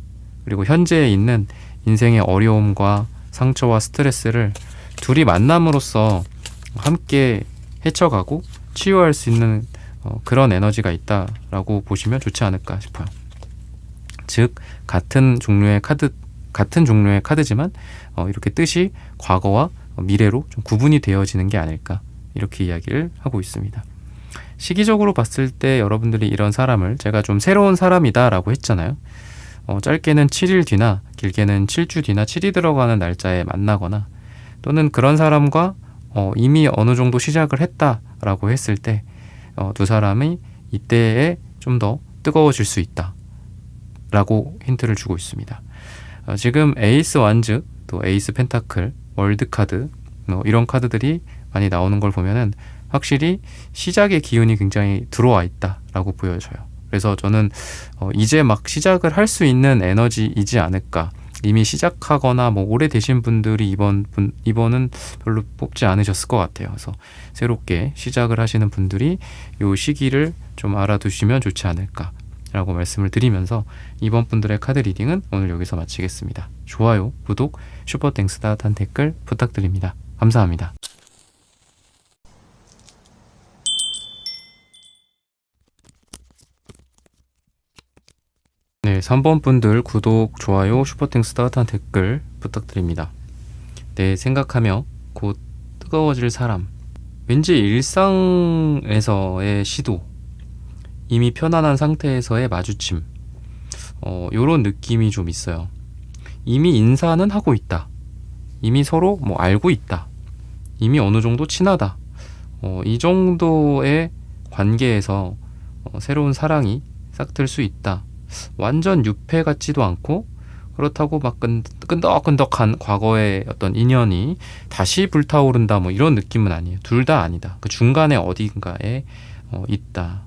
그리고 현재에 있는 인생의 어려움과 상처와 스트레스를 둘이 만남으로써 함께 헤쳐가고 치유할 수 있는 그런 에너지가 있다라고 보시면 좋지 않을까 싶어요. 즉 같은 종류의 카드지만 이렇게 뜻이 과거와 미래로 좀 구분이 되어지는 게 아닐까, 이렇게 이야기를 하고 있습니다. 시기적으로 봤을 때 여러분들이 이런 사람을, 제가 좀 새로운 사람이다 라고 했잖아요. 짧게는 7일 뒤나 길게는 7주 뒤나 7이 들어가는 날짜에 만나거나, 또는 그런 사람과 이미 어느 정도 시작을 했다라고 했을 때 두 사람이 이때에 좀 더 뜨거워질 수 있다 라고 힌트를 주고 있습니다. 지금 에이스 완즈, 또 에이스 펜타클, 월드 카드, 이런 카드들이 많이 나오는 걸 보면은 확실히 시작의 기운이 굉장히 들어와 있다라고 보여져요. 그래서 저는 이제 막 시작을 할 수 있는 에너지이지 않을까. 이미 시작하거나 뭐 오래되신 분들이 이번은 별로 뽑지 않으셨을 것 같아요. 그래서 새롭게 시작을 하시는 분들이 이 시기를 좀 알아두시면 좋지 않을까 라고 말씀을 드리면서, 이번 분들의 카드 리딩은 오늘 여기서 마치겠습니다. 좋아요, 구독, 슈퍼땡스 따뜻한 댓글 부탁드립니다. 감사합니다. 네, 3번 분들 구독, 좋아요, 슈퍼땡스 따뜻한 댓글 부탁드립니다. 네, 생각하며 곧 뜨거워질 사람. 왠지 일상에서의 시도, 이미 편안한 상태에서의 마주침, 요런 느낌이 좀 있어요. 이미 인사는 하고 있다. 이미 서로 뭐 알고 있다. 이미 어느 정도 친하다. 이 정도의 관계에서 새로운 사랑이 싹틀 수 있다. 완전 유패 같지도 않고, 그렇다고 막 끈덕끈덕한 과거의 어떤 인연이 다시 불타오른다, 뭐 이런 느낌은 아니에요. 둘 다 아니다. 그 중간에 어딘가에 있다.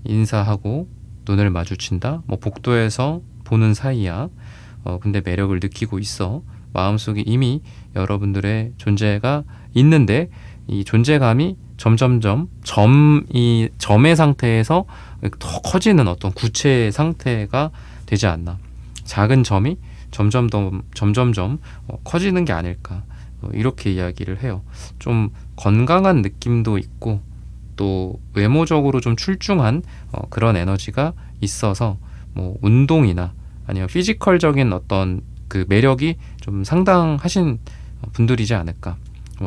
인사하고 눈을 마주친다. 뭐 복도에서 보는 사이야. 근데 매력을 느끼고 있어. 마음속에 이미 여러분들의 존재가 있는데, 이 존재감이 점점점 점의 상태에서 더 커지는 어떤 구체의 상태가 되지 않나. 작은 점이 점점점 커지는 게 아닐까, 이렇게 이야기를 해요. 좀 건강한 느낌도 있고, 또 외모적으로 좀 출중한 그런 에너지가 있어서, 뭐 운동이나 아니면 피지컬적인 어떤 그 매력이 좀 상당하신 분들이지 않을까.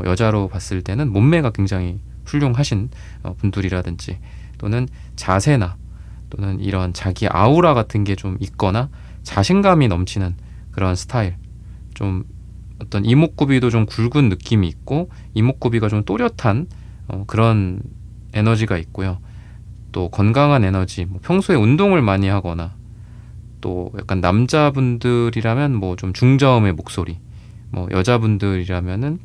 여자로 봤을 때는 몸매가 굉장히 훌륭하신 분들이라든지, 또는 자세나 또는 이런 자기 아우라 같은 게 좀 있거나 자신감이 넘치는 그런 스타일, 좀 어떤 이목구비도 좀 굵은 느낌이 있고 이목구비가 좀 또렷한 그런 에너지가 있고요. 또 건강한 에너지, 뭐 평소에 운동을 많이 하거나, 또 약간 남자분들이라면 뭐 좀 중저음의 목소리, 뭐 여자분들이라면은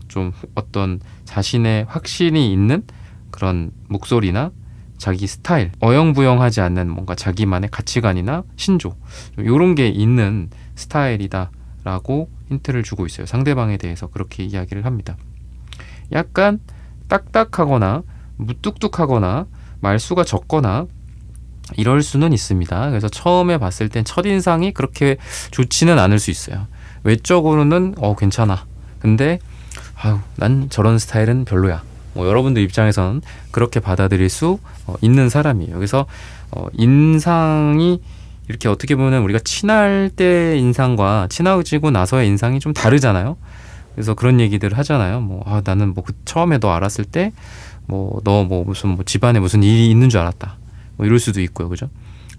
좀 어떤 자신의 확신이 있는 그런 목소리나 자기 스타일, 어영부영하지 않는 뭔가 자기만의 가치관이나 신조, 이런 게 있는 스타일이다 라고 힌트를 주고 있어요. 상대방에 대해서 그렇게 이야기를 합니다. 약간 딱딱하거나 무뚝뚝하거나 말수가 적거나 이럴 수는 있습니다. 그래서 처음에 봤을 땐 첫인상이 그렇게 좋지는 않을 수 있어요. 외적으로는 괜찮아. 근데 난 저런 스타일은 별로야. 뭐 여러분들 입장에서는 그렇게 받아들일 수 있는 사람이에요. 그래서 인상이 이렇게 어떻게 보면 우리가 친할 때 인상과 친해지고 나서의 인상이 좀 다르잖아요. 그래서 그런 얘기들을 하잖아요. 뭐 나는 뭐 처음에 너 알았을 때 뭐 너 뭐 무슨 뭐 집안에 무슨 일이 있는 줄 알았다. 뭐 이럴 수도 있고요, 그죠?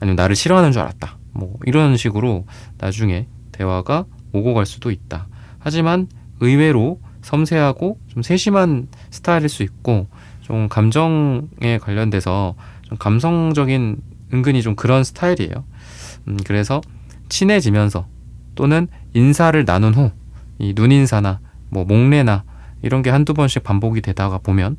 아니면 나를 싫어하는 줄 알았다. 뭐 이런 식으로 나중에 대화가 오고 갈 수도 있다. 하지만 의외로 섬세하고 좀 세심한 스타일일 수 있고, 좀 감정에 관련돼서 좀 감성적인, 은근히 좀 그런 스타일이에요. 그래서 친해지면서 또는 인사를 나눈 후 이 눈인사나 뭐 목례나 이런 게 한두 번씩 반복이 되다가 보면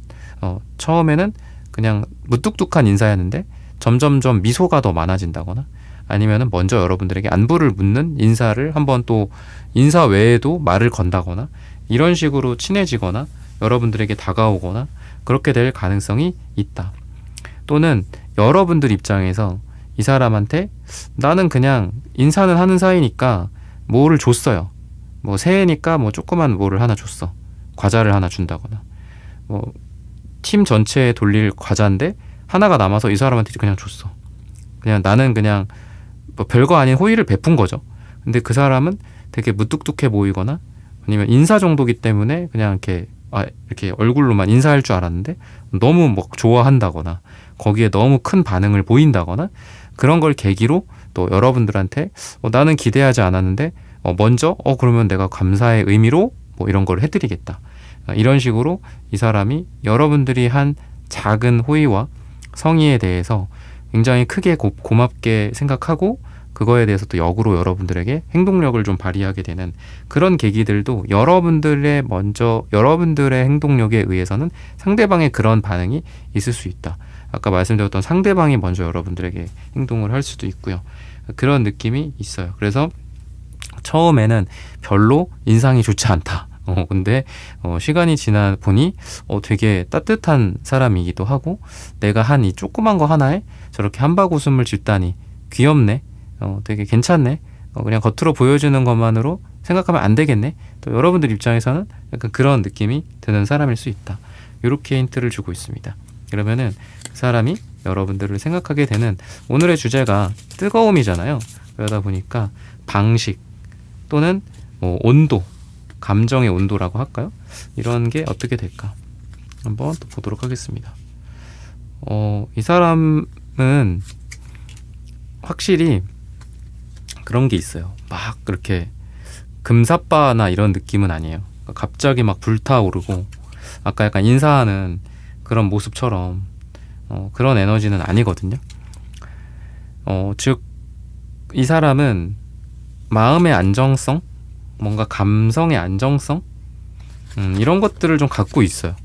처음에는 그냥 무뚝뚝한 인사였는데 점점점 미소가 더 많아진다거나, 아니면은 먼저 여러분들에게 안부를 묻는 인사를 한번 또 인사 외에도 말을 건다거나, 이런 식으로 친해지거나 여러분들에게 다가오거나 그렇게 될 가능성이 있다. 또는 여러분들 입장에서 이 사람한테 나는 그냥 인사는 하는 사이니까 뭐를 줬어요. 뭐 새해니까 뭐 조그만 뭐를 하나 줬어. 과자를 하나 준다거나, 뭐 팀 전체에 돌릴 과자인데 하나가 남아서 이 사람한테 그냥 줬어. 그냥 나는 그냥 뭐 별거 아닌 호의를 베푼 거죠. 근데 그 사람은 되게 무뚝뚝해 보이거나 아니면 인사 정도기 때문에 그냥 이렇게 얼굴로만 인사할 줄 알았는데 너무 뭐 좋아한다거나 거기에 너무 큰 반응을 보인다거나 그런 걸 계기로 또 여러분들한테 나는 기대하지 않았는데 먼저 그러면 내가 감사의 의미로 뭐 이런 걸 해드리겠다. 이런 식으로 이 사람이 여러분들이 한 작은 호의와 성의에 대해서 굉장히 크게 고맙게 생각하고 그거에 대해서 또 역으로 여러분들에게 행동력을 좀 발휘하게 되는 그런 계기들도 여러분들의 행동력에 의해서는 상대방의 그런 반응이 있을 수 있다. 아까 말씀드렸던 상대방이 먼저 여러분들에게 행동을 할 수도 있고요. 그런 느낌이 있어요. 그래서 처음에는 별로 인상이 좋지 않다. 근데 시간이 지나 보니 되게 따뜻한 사람이기도 하고 내가 한 이 조그만 거 하나에 저렇게 한박 웃음을 짓다니 귀엽네. 되게 괜찮네. 그냥 겉으로 보여주는 것만으로 생각하면 안 되겠네. 또 여러분들 입장에서는 약간 그런 느낌이 드는 사람일 수 있다. 이렇게 힌트를 주고 있습니다. 그러면은 그 사람이 여러분들을 생각하게 되는 오늘의 주제가 뜨거움이잖아요. 그러다 보니까 방식 또는 뭐 온도, 감정의 온도라고 할까요? 이런 게 어떻게 될까? 한번 또 보도록 하겠습니다. 이 사람은 확실히 그런 게 있어요. 막 그렇게 금사빠나 이런 느낌은 아니에요. 갑자기 막 불타오르고 아까 약간 인사하는 그런 모습처럼 그런 에너지는 아니거든요. 즉 이 사람은 마음의 안정성, 뭔가 감성의 안정성 이런 것들을 좀 갖고 있어요.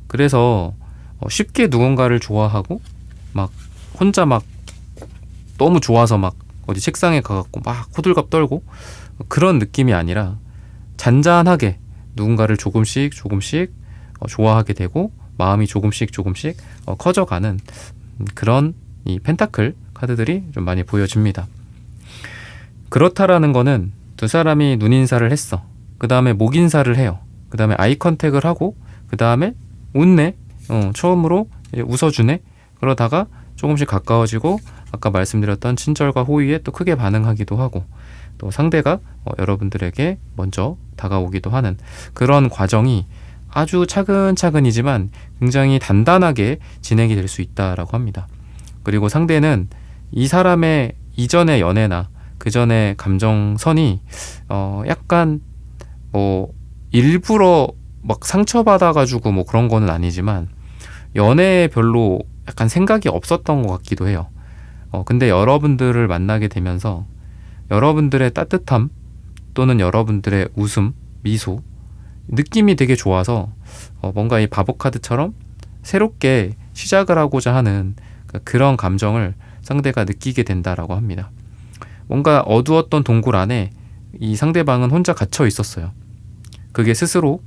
그래서 쉽게 누군가를 좋아하고 막 혼자 막 너무 좋아서 막 어디 책상에 가갖고 막 호들갑 떨고 그런 느낌이 아니라 잔잔하게 누군가를 조금씩 좋아하게 되고 마음이 조금씩 커져가는 그런 이 펜타클 카드들이 좀 많이 보여집니다. 그렇다라는 거는 두 사람이 눈인사를 했어. 그 다음에 목인사를 해요. 그 다음에 아이 컨택을 하고 그 다음에 웃네. 처음으로 웃어주네. 그러다가 조금씩 가까워지고 아까 말씀드렸던 친절과 호의에 또 크게 반응하기도 하고 또 상대가 여러분들에게 먼저 다가오기도 하는 그런 과정이 아주 차근차근이지만 굉장히 단단하게 진행이 될 수 있다라고 합니다. 그리고 상대는 이 사람의 이전의 연애나 그 전에 감정선이 약간 뭐 일부러 막 상처받아가지고 뭐 그런 거는 아니지만 연애에 별로 약간 생각이 없었던 것 같기도 해요. 근데 여러분들을 만나게 되면서 여러분들의 따뜻함 또는 여러분들의 웃음, 미소 느낌이 되게 좋아서 뭔가 이 바보 카드처럼 새롭게 시작을 하고자 하는 그런 감정을 상대가 느끼게 된다라고 합니다. 뭔가 어두웠던 동굴 안에 이 상대방은 혼자 갇혀 있었어요. 그게 스스로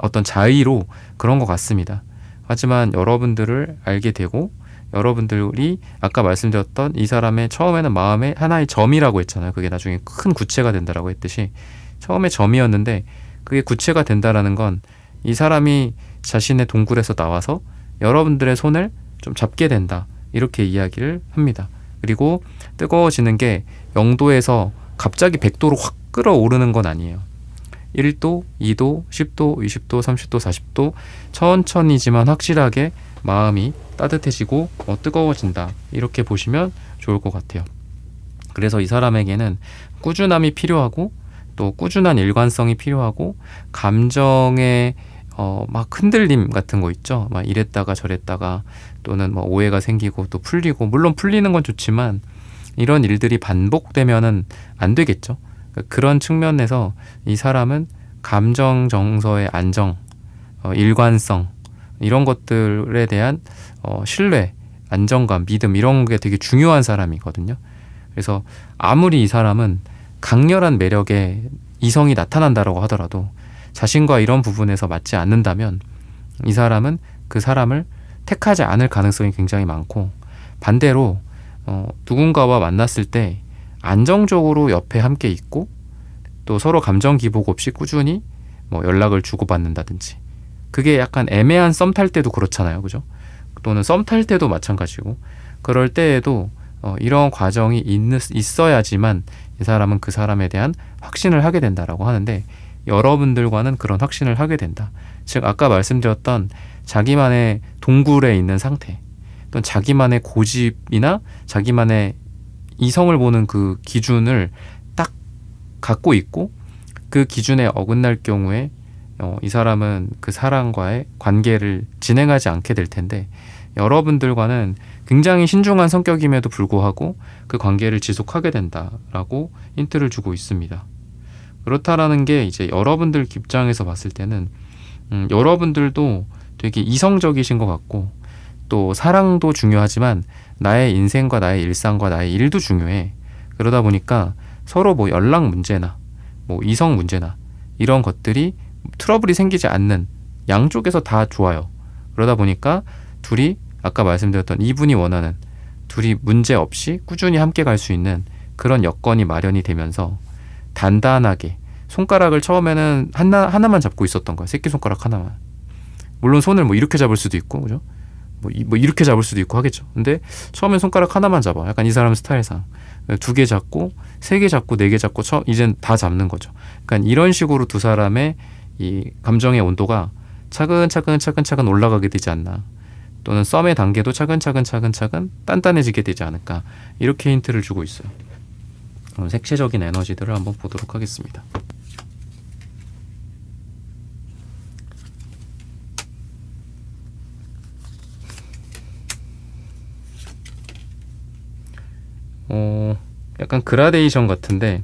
어떤 자의로 그런 것 같습니다. 하지만 여러분들을 알게 되고 여러분들이 아까 말씀드렸던 이 사람의 처음에는 마음의 하나의 점이라고 했잖아요. 그게 나중에 큰 구체가 된다라고 했듯이 처음에 점이었는데 그게 구체가 된다라는 건 이 사람이 자신의 동굴에서 나와서 여러분들의 손을 좀 잡게 된다. 이렇게 이야기를 합니다. 그리고 뜨거워지는 게 0도에서 갑자기 100도로 확 끌어오르는 건 아니에요. 1도, 2도, 10도, 20도, 30도, 40도 천천히지만 확실하게 마음이 따뜻해지고 뜨거워진다. 이렇게 보시면 좋을 것 같아요. 그래서 이 사람에게는 꾸준함이 필요하고 또 꾸준한 일관성이 필요하고 감정의 막 흔들림 같은 거 있죠. 막 이랬다가 저랬다가 또는 뭐 오해가 생기고 또 풀리고 물론 풀리는 건 좋지만 이런 일들이 반복되면은 안 되겠죠. 그런 측면에서 이 사람은 감정 정서의 안정, 일관성 이런 것들에 대한 신뢰, 안정감, 믿음 이런 게 되게 중요한 사람이거든요. 그래서 아무리 이 사람은 강렬한 매력에 이성이 나타난다라고 하더라도 자신과 이런 부분에서 맞지 않는다면 이 사람은 그 사람을 택하지 않을 가능성이 굉장히 많고 반대로 누군가와 만났을 때 안정적으로 옆에 함께 있고 또 서로 감정 기복 없이 꾸준히 뭐 연락을 주고받는다든지 그게 약간 애매한 썸 탈 때도 그렇잖아요. 그죠? 또는 썸 탈 때도 마찬가지고, 그럴 때에도 이런 과정이 있어야지만 이 사람은 그 사람에 대한 확신을 하게 된다라고 하는데, 여러분들과는 그런 확신을 하게 된다. 즉 아까 말씀드렸던 자기만의 동굴에 있는 상태, 또는 자기만의 고집이나 자기만의 이성을 보는 그 기준을 딱 갖고 있고, 그 기준에 어긋날 경우에 이 사람은 그 사람과의 관계를 진행하지 않게 될 텐데, 여러분들과는 굉장히 신중한 성격임에도 불구하고 그 관계를 지속하게 된다라고 힌트를 주고 있습니다. 그렇다라는 게 이제 여러분들 입장에서 봤을 때는 여러분들도 되게 이성적이신 것 같고, 또 사랑도 중요하지만 나의 인생과 나의 일상과 나의 일도 중요해. 그러다 보니까 서로 뭐 연락 문제나 뭐 이성 문제나 이런 것들이 트러블이 생기지 않는, 양쪽에서 다 좋아요. 그러다 보니까 둘이 아까 말씀드렸던 이분이 원하는, 둘이 문제 없이 꾸준히 함께 갈 수 있는 그런 여건이 마련이 되면서 단단하게 손가락을 처음에는 하나만 잡고 있었던 거야. 새끼손가락 하나만. 물론 손을 뭐 이렇게 잡을 수도 있고, 그죠? 뭐 이렇게 잡을 수도 있고 하겠죠. 근데 처음엔 손가락 하나만 잡아. 약간 이 사람 스타일상 2개 잡고 3개 잡고 4개 잡고 이젠 다 잡는 거죠. 그러니까 이런 식으로 두 사람의 이 감정의 온도가 차근차근 올라가게 되지 않나, 또는 썸의 단계도 차근차근 단단해지게 되지 않을까, 이렇게 힌트를 주고 있어요. 그럼 색채적인 에너지들을 한번 보도록 하겠습니다. 약간 그라데이션 같은데,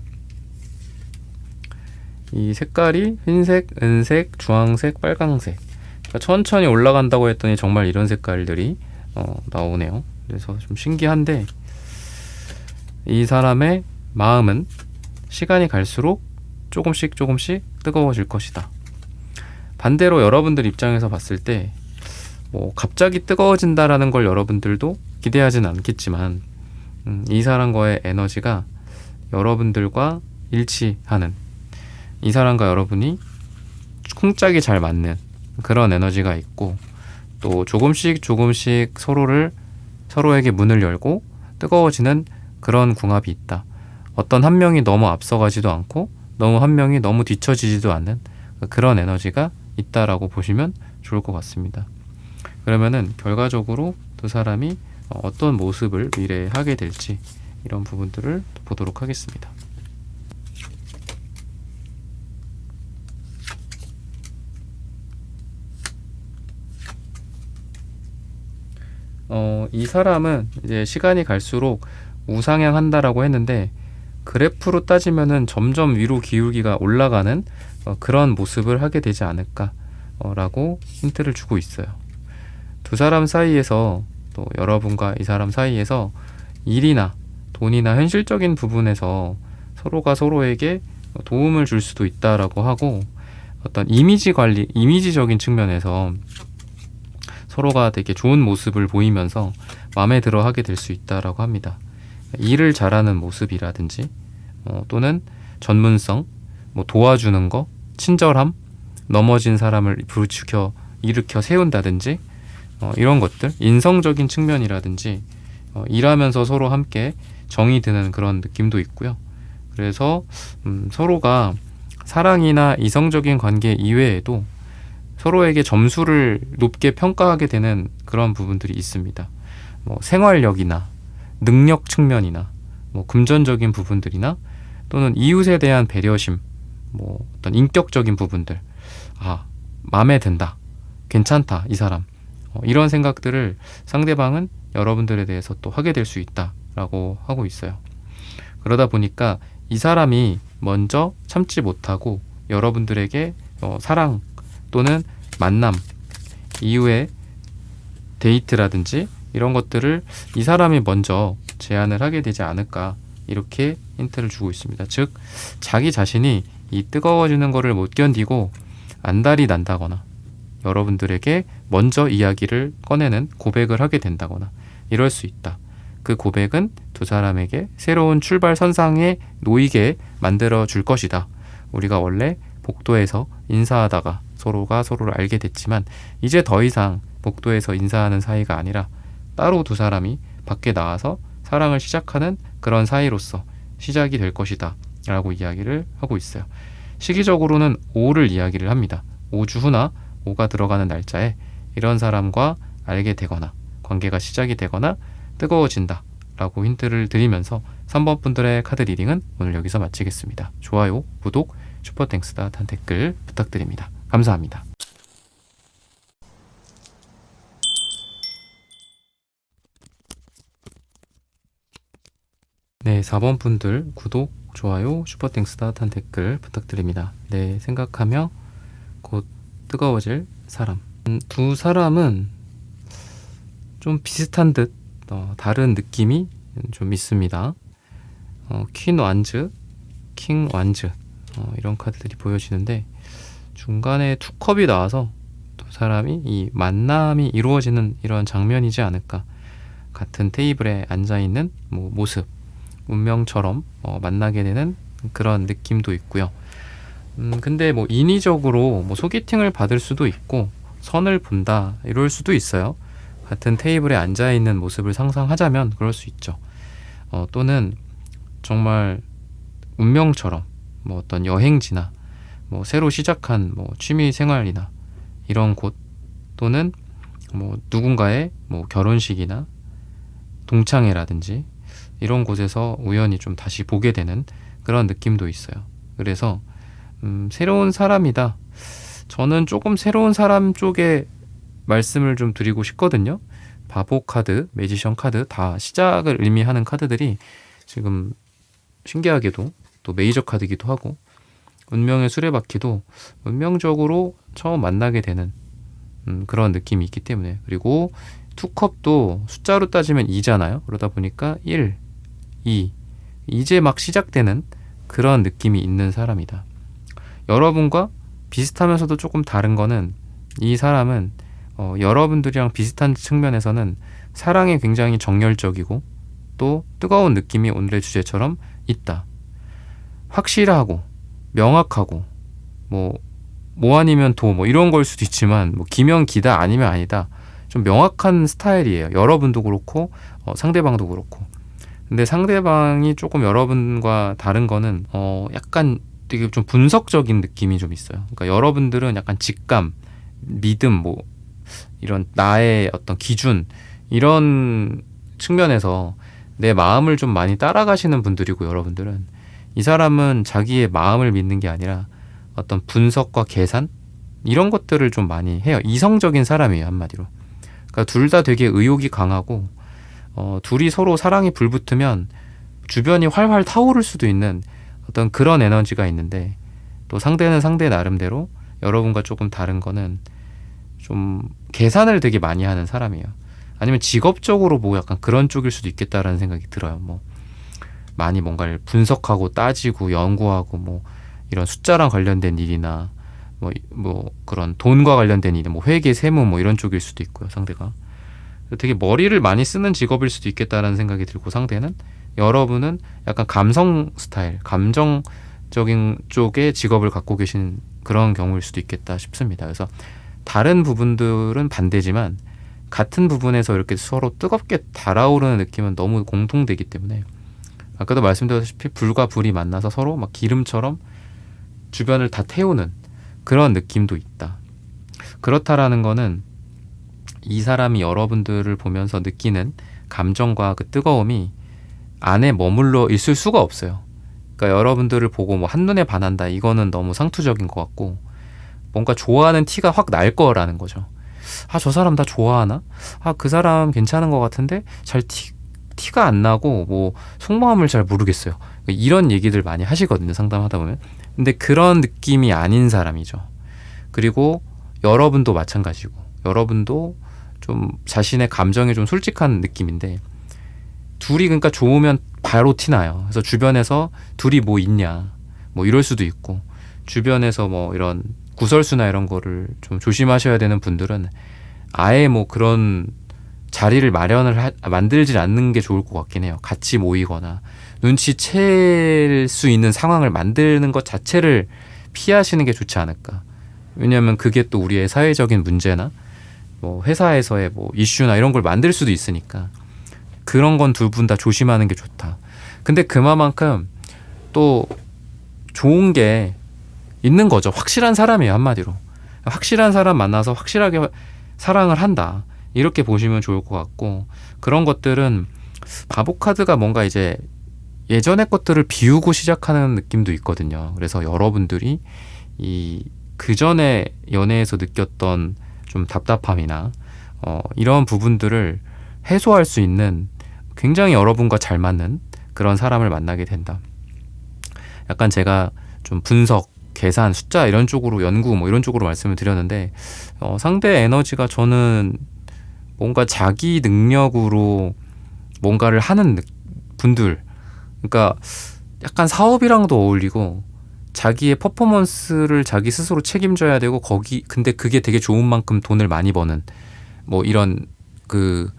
이 색깔이 흰색, 은색, 주황색, 빨강색, 그러니까 천천히 올라간다고 했더니 정말 이런 색깔들이 나오네요. 그래서 좀 신기한데, 이 사람의 마음은 시간이 갈수록 조금씩 뜨거워질 것이다. 반대로 여러분들 입장에서 봤을 때 뭐 갑자기 뜨거워진다라는 걸 여러분들도 기대하진 않겠지만, 이 사람과의 에너지가 여러분들과 일치하는, 이 사람과 여러분이 쿵짝이 잘 맞는 그런 에너지가 있고, 또 조금씩 서로에게 문을 열고 뜨거워지는 그런 궁합이 있다. 어떤 한 명이 너무 앞서가지도 않고 한 명이 너무 뒤처지지도 않는 그런 에너지가 있다라고 보시면 좋을 것 같습니다. 그러면은 결과적으로 두 사람이 어떤 모습을 미래에 하게 될지, 이런 부분들을 보도록 하겠습니다. 이 사람은 이제 시간이 갈수록 우상향한다라고 했는데, 그래프로 따지면은 점점 위로 기울기가 올라가는 그런 모습을 하게 되지 않을까 라고 힌트를 주고 있어요. 두 사람 사이에서, 또 여러분과 이 사람 사이에서 일이나 돈이나 현실적인 부분에서 서로가 서로에게 도움을 줄 수도 있다라고 하고, 어떤 이미지 관리, 이미지적인 측면에서 서로가 되게 좋은 모습을 보이면서 마음에 들어 하게 될 수 있다라고 합니다. 일을 잘하는 모습이라든지 또는 전문성, 뭐 도와주는 거, 친절함, 넘어진 사람을 일으켜 세운다든지 이런 것들, 인성적인 측면이라든지 일하면서 서로 함께 정이 드는 그런 느낌도 있고요. 그래서 서로가 사랑이나 이성적인 관계 이외에도 서로에게 점수를 높게 평가하게 되는 그런 부분들이 있습니다. 뭐 생활력이나 능력 측면이나 뭐 금전적인 부분들이나, 또는 이웃에 대한 배려심, 뭐 어떤 인격적인 부분들, 마음에 든다, 괜찮다 이 사람, 이런 생각들을 상대방은 여러분들에 대해서 또 하게 될 수 있다라고 하고 있어요. 그러다 보니까 이 사람이 먼저 참지 못하고 여러분들에게 사랑 또는 만남 이후에 데이트라든지 이런 것들을 이 사람이 먼저 제안을 하게 되지 않을까, 이렇게 힌트를 주고 있습니다. 즉 자기 자신이 이 뜨거워지는 거를 못 견디고 안달이 난다거나, 여러분들에게 먼저 이야기를 꺼내는 고백을 하게 된다거나 이럴 수 있다. 그 고백은 두 사람에게 새로운 출발 선상에 놓이게 만들어 줄 것이다. 우리가 원래 복도에서 인사하다가 서로가 서로를 알게 됐지만 이제 더 이상 복도에서 인사하는 사이가 아니라 따로 두 사람이 밖에 나와서 사랑을 시작하는 그런 사이로서 시작이 될 것이다 라고 이야기를 하고 있어요. 시기적으로는 5를 이야기를 합니다. 5주 후나 5가 들어가는 날짜에 이런 사람과 알게 되거나 관계가 시작이 되거나 뜨거워진다 라고 힌트를 드리면서 3번 분들의 카드 리딩은 오늘 여기서 마치겠습니다. 좋아요, 구독, 슈퍼땡스 따뜻한 댓글 부탁드립니다. 감사합니다. 네, 4번 분들 구독, 좋아요, 슈퍼땡스 따뜻한 댓글 부탁드립니다. 네, 생각하며 곧 뜨거워질 사람. 두 사람은 좀 비슷한 듯 다른 느낌이 좀 있습니다. 퀸 완즈, 킹 완즈 이런 카드들이 보여지는데 중간에 투컵이 나와서 두 사람이 이 만남이 이루어지는 이런 장면이지 않을까. 같은 테이블에 앉아있는 모습, 운명처럼 만나게 되는 그런 느낌도 있고요. 근데 인위적으로 소개팅을 받을 수도 있고 선을 본다 이럴 수도 있어요. 같은 테이블에 앉아있는 모습을 상상하자면 그럴 수 있죠. 또는 정말 운명처럼 어떤 여행지나 새로 시작한 취미 생활이나 이런 곳 또는 누군가의 결혼식이나 동창회라든지 이런 곳에서 우연히 좀 다시 보게 되는 그런 느낌도 있어요. 그래서 새로운 사람이다. 저는 조금 새로운 사람 쪽에 말씀을 좀 드리고 싶거든요. 바보 카드, 매지션 카드 다 시작을 의미하는 카드들이 지금 신기하게도 또 메이저 카드이기도 하고 운명의 수레바퀴도 운명적으로 처음 만나게 되는 그런 느낌이 있기 때문에 그리고 투컵도 숫자로 따지면 2잖아요. 그러다 보니까 1, 2 이제 막 시작되는 그런 느낌이 있는 사람이다. 여러분과 비슷하면서도 조금 다른 거는 이 사람은 여러분들이랑 비슷한 측면에서는 사랑에 굉장히 정열적이고 또 뜨거운 느낌이 오늘의 주제처럼 있다. 확실하고 명확하고 뭐 아니면 도 이런 걸 수도 있지만 기면 기다 아니면 아니다. 좀 명확한 스타일이에요. 여러분도 그렇고 상대방도 그렇고. 근데 상대방이 조금 여러분과 다른 거는 약간 되게 좀 분석적인 느낌이 좀 있어요. 그러니까 여러분들은 약간 직감, 믿음, 이런 나의 어떤 기준 이런 측면에서 내 마음을 좀 많이 따라가시는 분들이고 여러분들은 이 사람은 자기의 마음을 믿는 게 아니라 어떤 분석과 계산 이런 것들을 좀 많이 해요. 이성적인 사람이에요, 한마디로. 그러니까 둘 다 되게 의욕이 강하고 둘이 서로 사랑이 불붙으면 주변이 활활 타오를 수도 있는 어떤 그런 에너지가 있는데 또 상대는 상대 나름대로 여러분과 조금 다른 거는 좀 계산을 되게 많이 하는 사람이에요. 아니면 직업적으로 약간 그런 쪽일 수도 있겠다라는 생각이 들어요. 많이 뭔가를 분석하고 따지고 연구하고 이런 숫자랑 관련된 일이나 그런 돈과 관련된 일, 회계, 세무 이런 쪽일 수도 있고요. 상대가 되게 머리를 많이 쓰는 직업일 수도 있겠다라는 생각이 들고 상대는 여러분은 약간 감성 스타일, 감정적인 쪽의 직업을 갖고 계신 그런 경우일 수도 있겠다 싶습니다. 그래서 다른 부분들은 반대지만 같은 부분에서 이렇게 서로 뜨겁게 달아오르는 느낌은 너무 공통되기 때문에 아까도 말씀드렸다시피 불과 불이 만나서 서로 막 기름처럼 주변을 다 태우는 그런 느낌도 있다. 그렇다라는 거는 이 사람이 여러분들을 보면서 느끼는 감정과 그 뜨거움이 안에 머물러 있을 수가 없어요. 그러니까 여러분들을 보고 한눈에 반한다 이거는 너무 상투적인 것 같고 뭔가 좋아하는 티가 확 날 거라는 거죠. 저 사람 다 좋아하나? 그 사람 괜찮은 것 같은데 잘 티가 안 나고 속마음을 잘 모르겠어요. 이런 얘기들 많이 하시거든요, 상담하다 보면. 근데 그런 느낌이 아닌 사람이죠. 그리고 여러분도 마찬가지고 여러분도 좀 자신의 감정에 좀 솔직한 느낌인데 둘이 그러니까 좋으면 바로 티나요. 그래서 주변에서 둘이 있냐 이럴 수도 있고 주변에서 이런 구설수나 이런 거를 좀 조심하셔야 되는 분들은 아예 그런 자리를 만들지 않는 게 좋을 것 같긴 해요. 같이 모이거나 눈치챌 수 있는 상황을 만드는 것 자체를 피하시는 게 좋지 않을까. 왜냐하면 그게 또 우리의 사회적인 문제나 뭐 회사에서의 뭐 이슈나 이런 걸 만들 수도 있으니까 그런 건 두 분 다 조심하는 게 좋다. 근데 그만큼 또 좋은 게 있는 거죠. 확실한 사람이에요, 한마디로. 확실한 사람 만나서 확실하게 사랑을 한다. 이렇게 보시면 좋을 것 같고, 그런 것들은 바보 카드가 뭔가 이제 예전의 것들을 비우고 시작하는 느낌도 있거든요. 그래서 여러분들이 이 그전에 연애에서 느꼈던 좀 답답함이나 이런 부분들을 해소할 수 있는 굉장히 여러분과 잘 맞는 그런 사람을 만나게 된다. 약간 제가 좀 분석, 계산, 숫자 이런 쪽으로 연구 뭐 이런 쪽으로 말씀을 드렸는데 상대 에너지가 저는 뭔가 자기 능력으로 뭔가를 하는 분들, 그러니까 약간 사업이랑도 어울리고 자기의 퍼포먼스를 자기 스스로 책임져야 되고 근데 그게 되게 좋은 만큼 돈을 많이 버는 뭐 이런 그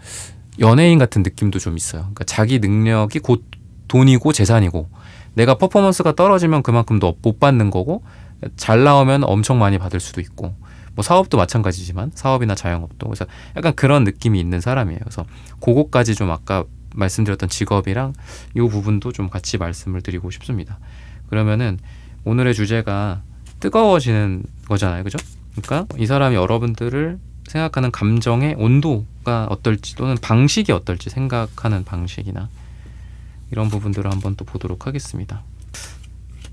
연예인 같은 느낌도 좀 있어요. 그러니까 자기 능력이 곧 돈이고 재산이고 내가 퍼포먼스가 떨어지면 그만큼 더 못 받는 거고 잘 나오면 엄청 많이 받을 수도 있고 뭐 사업도 마찬가지지만 사업이나 자영업도 그래서 약간 그런 느낌이 있는 사람이에요. 그래서 그거까지 좀 아까 말씀드렸던 직업이랑 이 부분도 좀 같이 말씀을 드리고 싶습니다. 그러면은 오늘의 주제가 뜨거워지는 거잖아요. 그죠? 그러니까 이 사람이 여러분들을 생각하는 감정의 온도가 어떨지 또는 방식이 어떨지 생각하는 방식이나 이런 부분들을 한번 또 보도록 하겠습니다.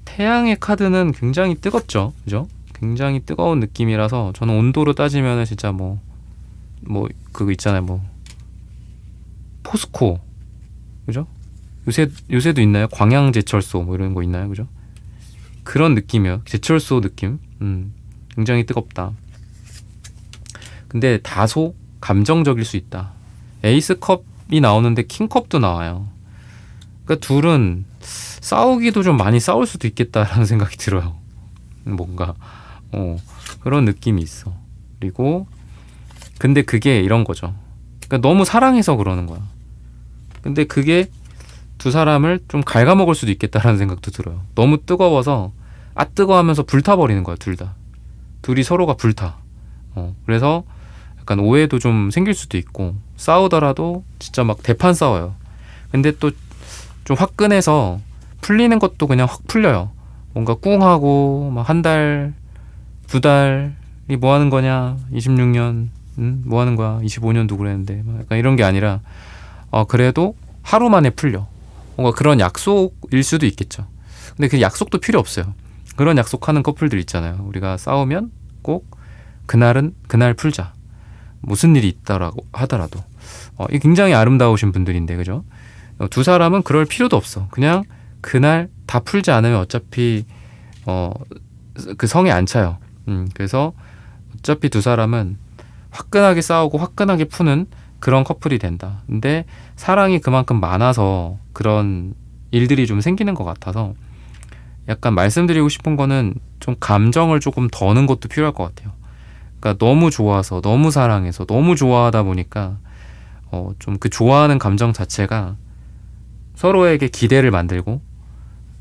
태양의 카드는 굉장히 뜨겁죠. 그죠? 굉장히 뜨거운 느낌이라서 저는 온도로 따지면은 진짜 뭐 그거 있잖아요. 뭐 포스코. 그죠? 요새도 있나요? 광양제철소 뭐 이런 거 있나요? 그죠? 그런 느낌이에요. 제철소 느낌. 굉장히 뜨겁다. 근데 다소 감정적일 수 있다. 에이스컵이 나오는데 킹컵도 나와요. 그러니까 둘은 싸우기도 좀 많이 싸울 수도 있겠다라는 생각이 들어요. 뭔가 그런 느낌이 있어. 그리고 근데 그게 이런 거죠. 그러니까 너무 사랑해서 그러는 거야. 근데 그게 두 사람을 좀 갉아먹을 수도 있겠다라는 생각도 들어요. 너무 뜨거워서 뜨거 하면서 불타버리는 거야, 둘 다. 둘이 서로가 불타. 그래서 약간 오해도 좀 생길 수도 있고 싸우더라도 진짜 막 대판 싸워요. 근데 또 좀 화끈해서 풀리는 것도 그냥 확 풀려요. 뭔가 꿍하고 막 한 달, 두 달이 뭐 하는 거냐? 26년 뭐 하는 거야? 25년도 그랬는데 막 약간 이런 게 아니라 그래도 하루 만에 풀려. 뭔가 그런 약속일 수도 있겠죠. 근데 그 약속도 필요 없어요. 그런 약속하는 커플들 있잖아요. 우리가 싸우면 꼭 그날은 그날 풀자. 무슨 일이 있다라고 하더라도 이 굉장히 아름다우신 분들인데 그죠? 두 사람은 그럴 필요도 없어. 그냥 그날 다 풀지 않으면 어차피 그 성에 안 차요. 그래서 어차피 두 사람은 화끈하게 싸우고 화끈하게 푸는 그런 커플이 된다. 근데 사랑이 그만큼 많아서 그런 일들이 좀 생기는 것 같아서 약간 말씀드리고 싶은 거는 좀 감정을 조금 더는 것도 필요할 것 같아요. 그러니까 너무 좋아서 너무 사랑해서 너무 좋아하다 보니까 좀 그 좋아하는 감정 자체가 서로에게 기대를 만들고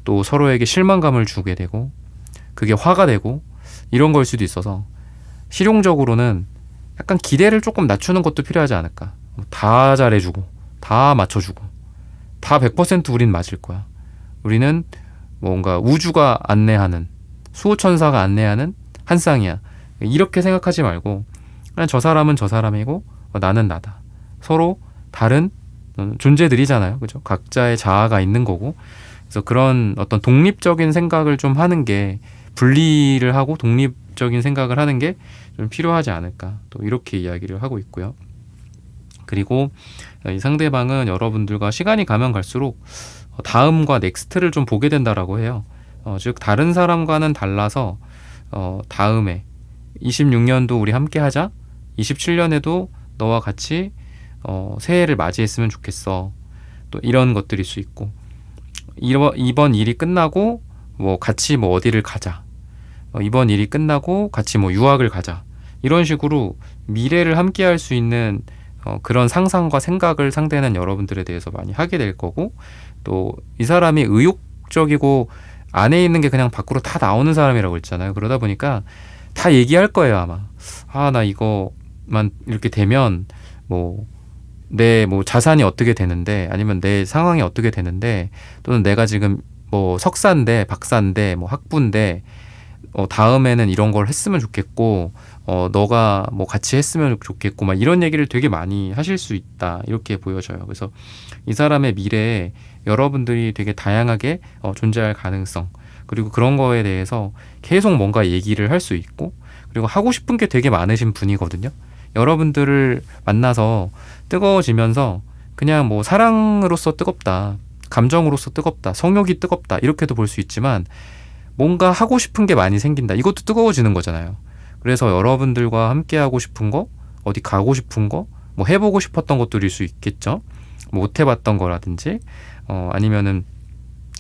또 서로에게 실망감을 주게 되고 그게 화가 되고 이런 걸 수도 있어서 실용적으로는 약간 기대를 조금 낮추는 것도 필요하지 않을까. 다 잘해주고 다 맞춰주고 다 100% 우린 맞을 거야. 우리는 뭔가 우주가 안내하는 수호천사가 안내하는 한 쌍이야. 이렇게 생각하지 말고 그냥 저 사람은 저 사람이고 나는 나다. 서로 다른 존재들이잖아요. 그죠? 각자의 자아가 있는 거고. 그래서 그런 어떤 독립적인 생각을 좀 하는 게 분리를 하고 독립적인 생각을 하는 게 좀 필요하지 않을까. 또 이렇게 이야기를 하고 있고요. 그리고 이 상대방은 여러분들과 시간이 가면 갈수록 다음과 넥스트를 좀 보게 된다라고 해요. 즉 다른 사람과는 달라서 다음에 26년도 우리 함께 하자. 27년에도 너와 같이 새해를 맞이했으면 좋겠어. 또 이런 것들일 수 있고 이번 일이 끝나고 뭐 같이 뭐 어디를 가자. 이번 일이 끝나고 같이 뭐 유학을 가자. 이런 식으로 미래를 함께 할 수 있는 그런 상상과 생각을 상대는 여러분들에 대해서 많이 하게 될 거고 또 이 사람이 의욕적이고 안에 있는 게 그냥 밖으로 다 나오는 사람이라고 했잖아요. 그러다 보니까 다 얘기할 거예요, 아마. 아, 나 이거만 이렇게 되면 뭐 내 뭐 자산이 어떻게 되는데, 아니면 내 상황이 어떻게 되는데, 또는 내가 지금 뭐 석사인데 박사인데 뭐 학부인데 다음에는 이런 걸 했으면 좋겠고, 너가 뭐 같이 했으면 좋겠고, 막 이런 얘기를 되게 많이 하실 수 있다, 이렇게 보여져요. 그래서 이 사람의 미래에 여러분들이 되게 다양하게 존재할 가능성, 그리고 그런 거에 대해서 계속 뭔가 얘기를 할 수 있고, 그리고 하고 싶은 게 되게 많으신 분이거든요. 여러분들을 만나서 뜨거워지면서 그냥 뭐 사랑으로서 뜨겁다, 감정으로서 뜨겁다, 성욕이 뜨겁다, 이렇게도 볼 수 있지만, 뭔가 하고 싶은 게 많이 생긴다, 이것도 뜨거워지는 거잖아요. 그래서 여러분들과 함께 하고 싶은 거, 어디 가고 싶은 거, 뭐 해보고 싶었던 것들일 수 있겠죠. 뭐 못 해봤던 거라든지, 아니면은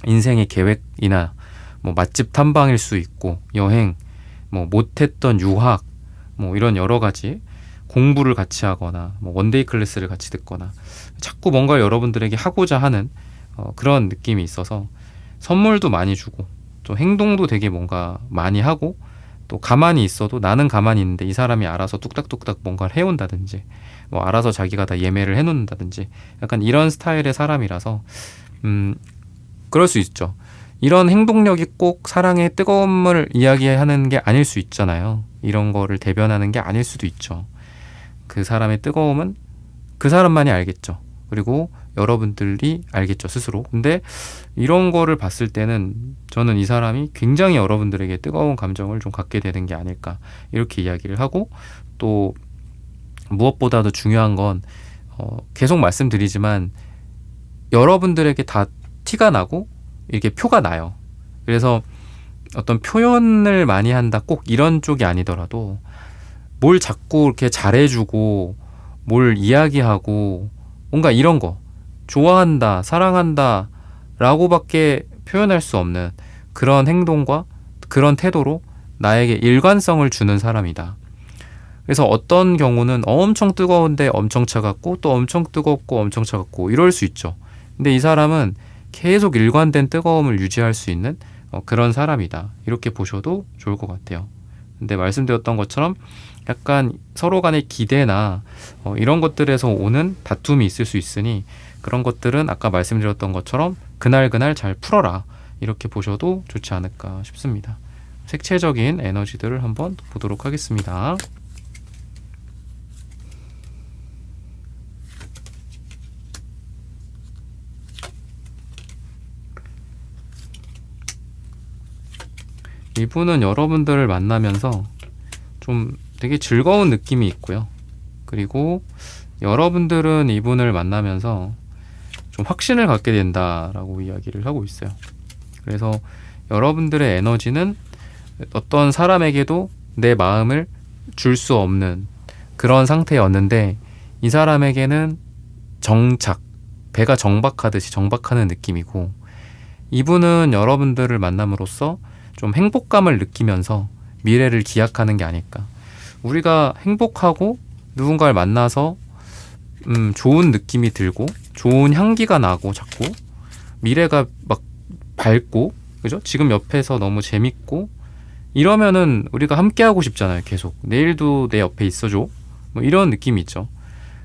인생의 계획이나 뭐 맛집 탐방일 수 있고, 여행, 뭐 못했던 유학, 뭐 이런 여러 가지, 공부를 같이 하거나 뭐 원데이 클래스를 같이 듣거나, 자꾸 뭔가 여러분들에게 하고자 하는 그런 느낌이 있어서 선물도 많이 주고, 또 행동도 되게 뭔가 많이 하고, 또 가만히 있어도 나는 가만히 있는데 이 사람이 알아서 뚝딱뚝딱 뭔가를 해온다든지, 뭐 알아서 자기가 다 예매를 해놓는다든지, 약간 이런 스타일의 사람이라서 그럴 수 있죠. 이런 행동력이 꼭 사랑의 뜨거움을 이야기하는 게 아닐 수 있잖아요. 이런 거를 대변하는 게 아닐 수도 있죠. 그 사람의 뜨거움은 그 사람만이 알겠죠. 그리고 여러분들이 알겠죠, 스스로. 근데 이런 거를 봤을 때는 저는 이 사람이 굉장히 여러분들에게 뜨거운 감정을 좀 갖게 되는 게 아닐까, 이렇게 이야기를 하고, 또 무엇보다도 중요한 건 계속 말씀드리지만 여러분들에게 다 티가 나고 이렇게 표가 나요. 그래서 어떤 표현을 많이 한다, 꼭 이런 쪽이 아니더라도 뭘 자꾸 이렇게 잘해주고 뭘 이야기하고 뭔가 이런 거, 좋아한다, 사랑한다 라고밖에 표현할 수 없는 그런 행동과 그런 태도로 나에게 일관성을 주는 사람이다. 그래서 어떤 경우는 엄청 뜨거운데 엄청 차갑고, 또 엄청 뜨겁고 엄청 차갑고 이럴 수 있죠. 근데 이 사람은 계속 일관된 뜨거움을 유지할 수 있는 그런 사람이다, 이렇게 보셔도 좋을 것 같아요. 근데 말씀드렸던 것처럼 약간 서로 간의 기대나 이런 것들에서 오는 다툼이 있을 수 있으니, 그런 것들은 아까 말씀드렸던 것처럼 그날그날 잘 풀어라, 이렇게 보셔도 좋지 않을까 싶습니다. 색채적인 에너지들을 한번 보도록 하겠습니다. 이분은 여러분들을 만나면서 좀 되게 즐거운 느낌이 있고요. 그리고 여러분들은 이분을 만나면서 좀 확신을 갖게 된다라고 이야기를 하고 있어요. 그래서 여러분들의 에너지는 어떤 사람에게도 내 마음을 줄 수 없는 그런 상태였는데, 이 사람에게는 정착, 배가 정박하듯이 정박하는 느낌이고, 이분은 여러분들을 만남으로써 좀 행복감을 느끼면서 미래를 기약하는 게 아닐까. 우리가 행복하고 누군가를 만나서 좋은 느낌이 들고 좋은 향기가 나고 자꾸 미래가 막 밝고, 그죠? 지금 옆에서 너무 재밌고 이러면은 우리가 함께 하고 싶잖아요. 계속 내일도 내 옆에 있어줘, 뭐 이런 느낌이 있죠.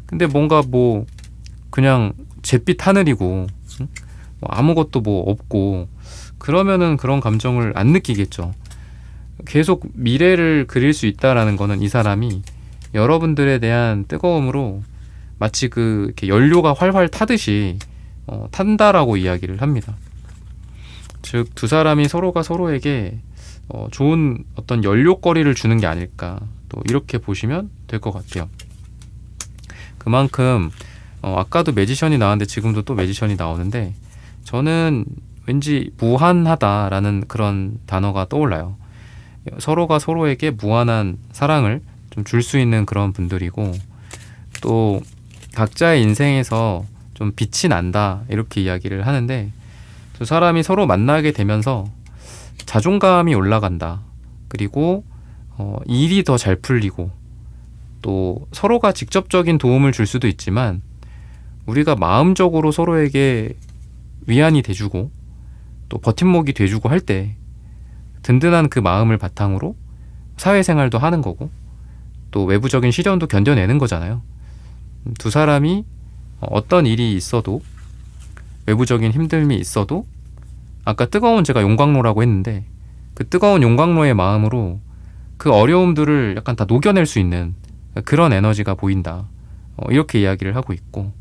근데 뭔가 뭐 그냥 잿빛 하늘이고 뭐 아무것도 뭐 없고 그러면은 그런 감정을 안 느끼겠죠. 계속 미래를 그릴 수 있다라는 거는 이 사람이 여러분들에 대한 뜨거움으로 마치 이렇게 연료가 활활 타듯이 탄다라고 이야기를 합니다. 즉 두 사람이 서로가 서로에게 좋은 어떤 연료거리를 주는 게 아닐까, 또 이렇게 보시면 될 것 같아요. 그만큼 아까도 매지션이 나왔는데 지금도 또 매지션이 나오는데, 저는 왠지 무한하다라는 그런 단어가 떠올라요. 서로가 서로에게 무한한 사랑을 좀 줄 수 있는 그런 분들이고, 또 각자의 인생에서 좀 빛이 난다, 이렇게 이야기를 하는데, 두 사람이 서로 만나게 되면서 자존감이 올라간다. 그리고 일이 더 잘 풀리고, 또 서로가 직접적인 도움을 줄 수도 있지만 우리가 마음적으로 서로에게 위안이 돼주고 또 버팀목이 돼주고 할 때 든든한 그 마음을 바탕으로 사회생활도 하는 거고 또 외부적인 시련도 견뎌내는 거잖아요. 두 사람이 어떤 일이 있어도 외부적인 힘듦이 있어도 아까 뜨거운 제가 용광로라고 했는데 그 뜨거운 용광로의 마음으로 그 어려움들을 약간 다 녹여낼 수 있는 그런 에너지가 보인다. 이렇게 이야기를 하고 있고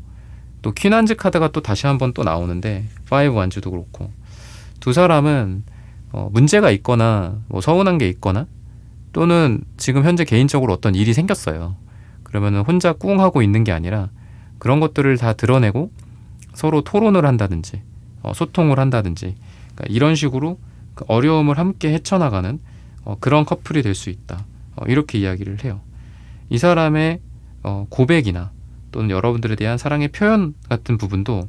또 퀸한즈 카드가 또 다시 한번 또 나오는데 파이브 완즈도 그렇고 두 사람은 문제가 있거나 뭐 서운한 게 있거나 또는 지금 현재 개인적으로 어떤 일이 생겼어요. 그러면은 혼자 꿍 하고 있는 게 아니라 그런 것들을 다 드러내고 서로 토론을 한다든지 소통을 한다든지 그러니까 이런 식으로 그 어려움을 함께 헤쳐나가는 그런 커플이 될 수 있다. 이렇게 이야기를 해요. 이 사람의 고백이나 또는 여러분들에 대한 사랑의 표현 같은 부분도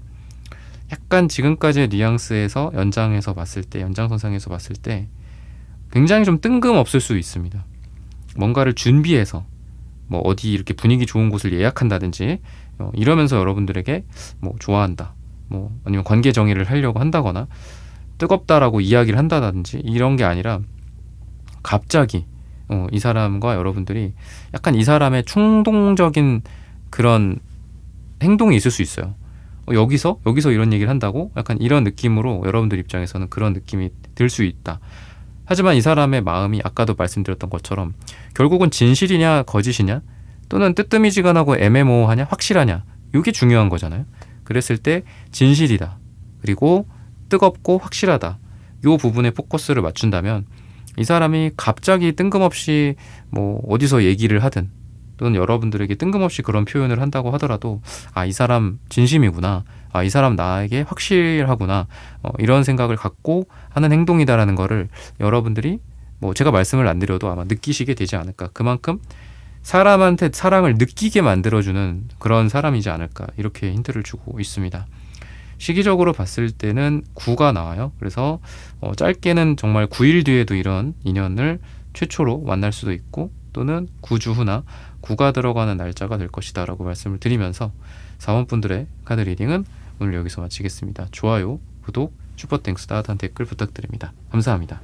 약간 지금까지의 뉘앙스에서 연장해서 봤을 때 연장선상에서 봤을 때 굉장히 좀 뜬금없을 수 있습니다. 뭔가를 준비해서 뭐 어디 이렇게 분위기 좋은 곳을 예약한다든지 이러면서 여러분들에게 뭐 좋아한다 뭐 아니면 관계 정의를 하려고 한다거나 뜨겁다라고 이야기를 한다든지 이런 게 아니라 갑자기 이 사람과 여러분들이 약간 이 사람의 충동적인 그런 행동이 있을 수 있어요. 여기서 이런 얘기를 한다고 약간 이런 느낌으로 여러분들 입장에서는 그런 느낌이 들 수 있다. 하지만 이 사람의 마음이 아까도 말씀드렸던 것처럼 결국은 진실이냐 거짓이냐 또는 뜨뜨미지근하고 애매모호하냐 확실하냐 이게 중요한 거잖아요. 그랬을 때 진실이다 그리고 뜨겁고 확실하다 이 부분에 포커스를 맞춘다면 이 사람이 갑자기 뜬금없이 뭐 어디서 얘기를 하든 또는 여러분들에게 뜬금없이 그런 표현을 한다고 하더라도 이 사람 진심이구나, 이 사람 나에게 확실하구나, 이런 생각을 갖고 하는 행동이다라는 거를 여러분들이 뭐 제가 말씀을 안 드려도 아마 느끼시게 되지 않을까. 그만큼 사람한테 사랑을 느끼게 만들어주는 그런 사람이지 않을까, 이렇게 힌트를 주고 있습니다. 시기적으로 봤을 때는 9가 나와요. 그래서 짧게는 정말 9일 뒤에도 이런 인연을 최초로 만날 수도 있고 또는 9주 후나 9가 들어가는 날짜가 될 것이다 라고 말씀을 드리면서 4번 분들의 카드 리딩은 오늘 여기서 마치겠습니다. 좋아요, 구독, 슈퍼땡스 따뜻한 댓글 부탁드립니다. 감사합니다.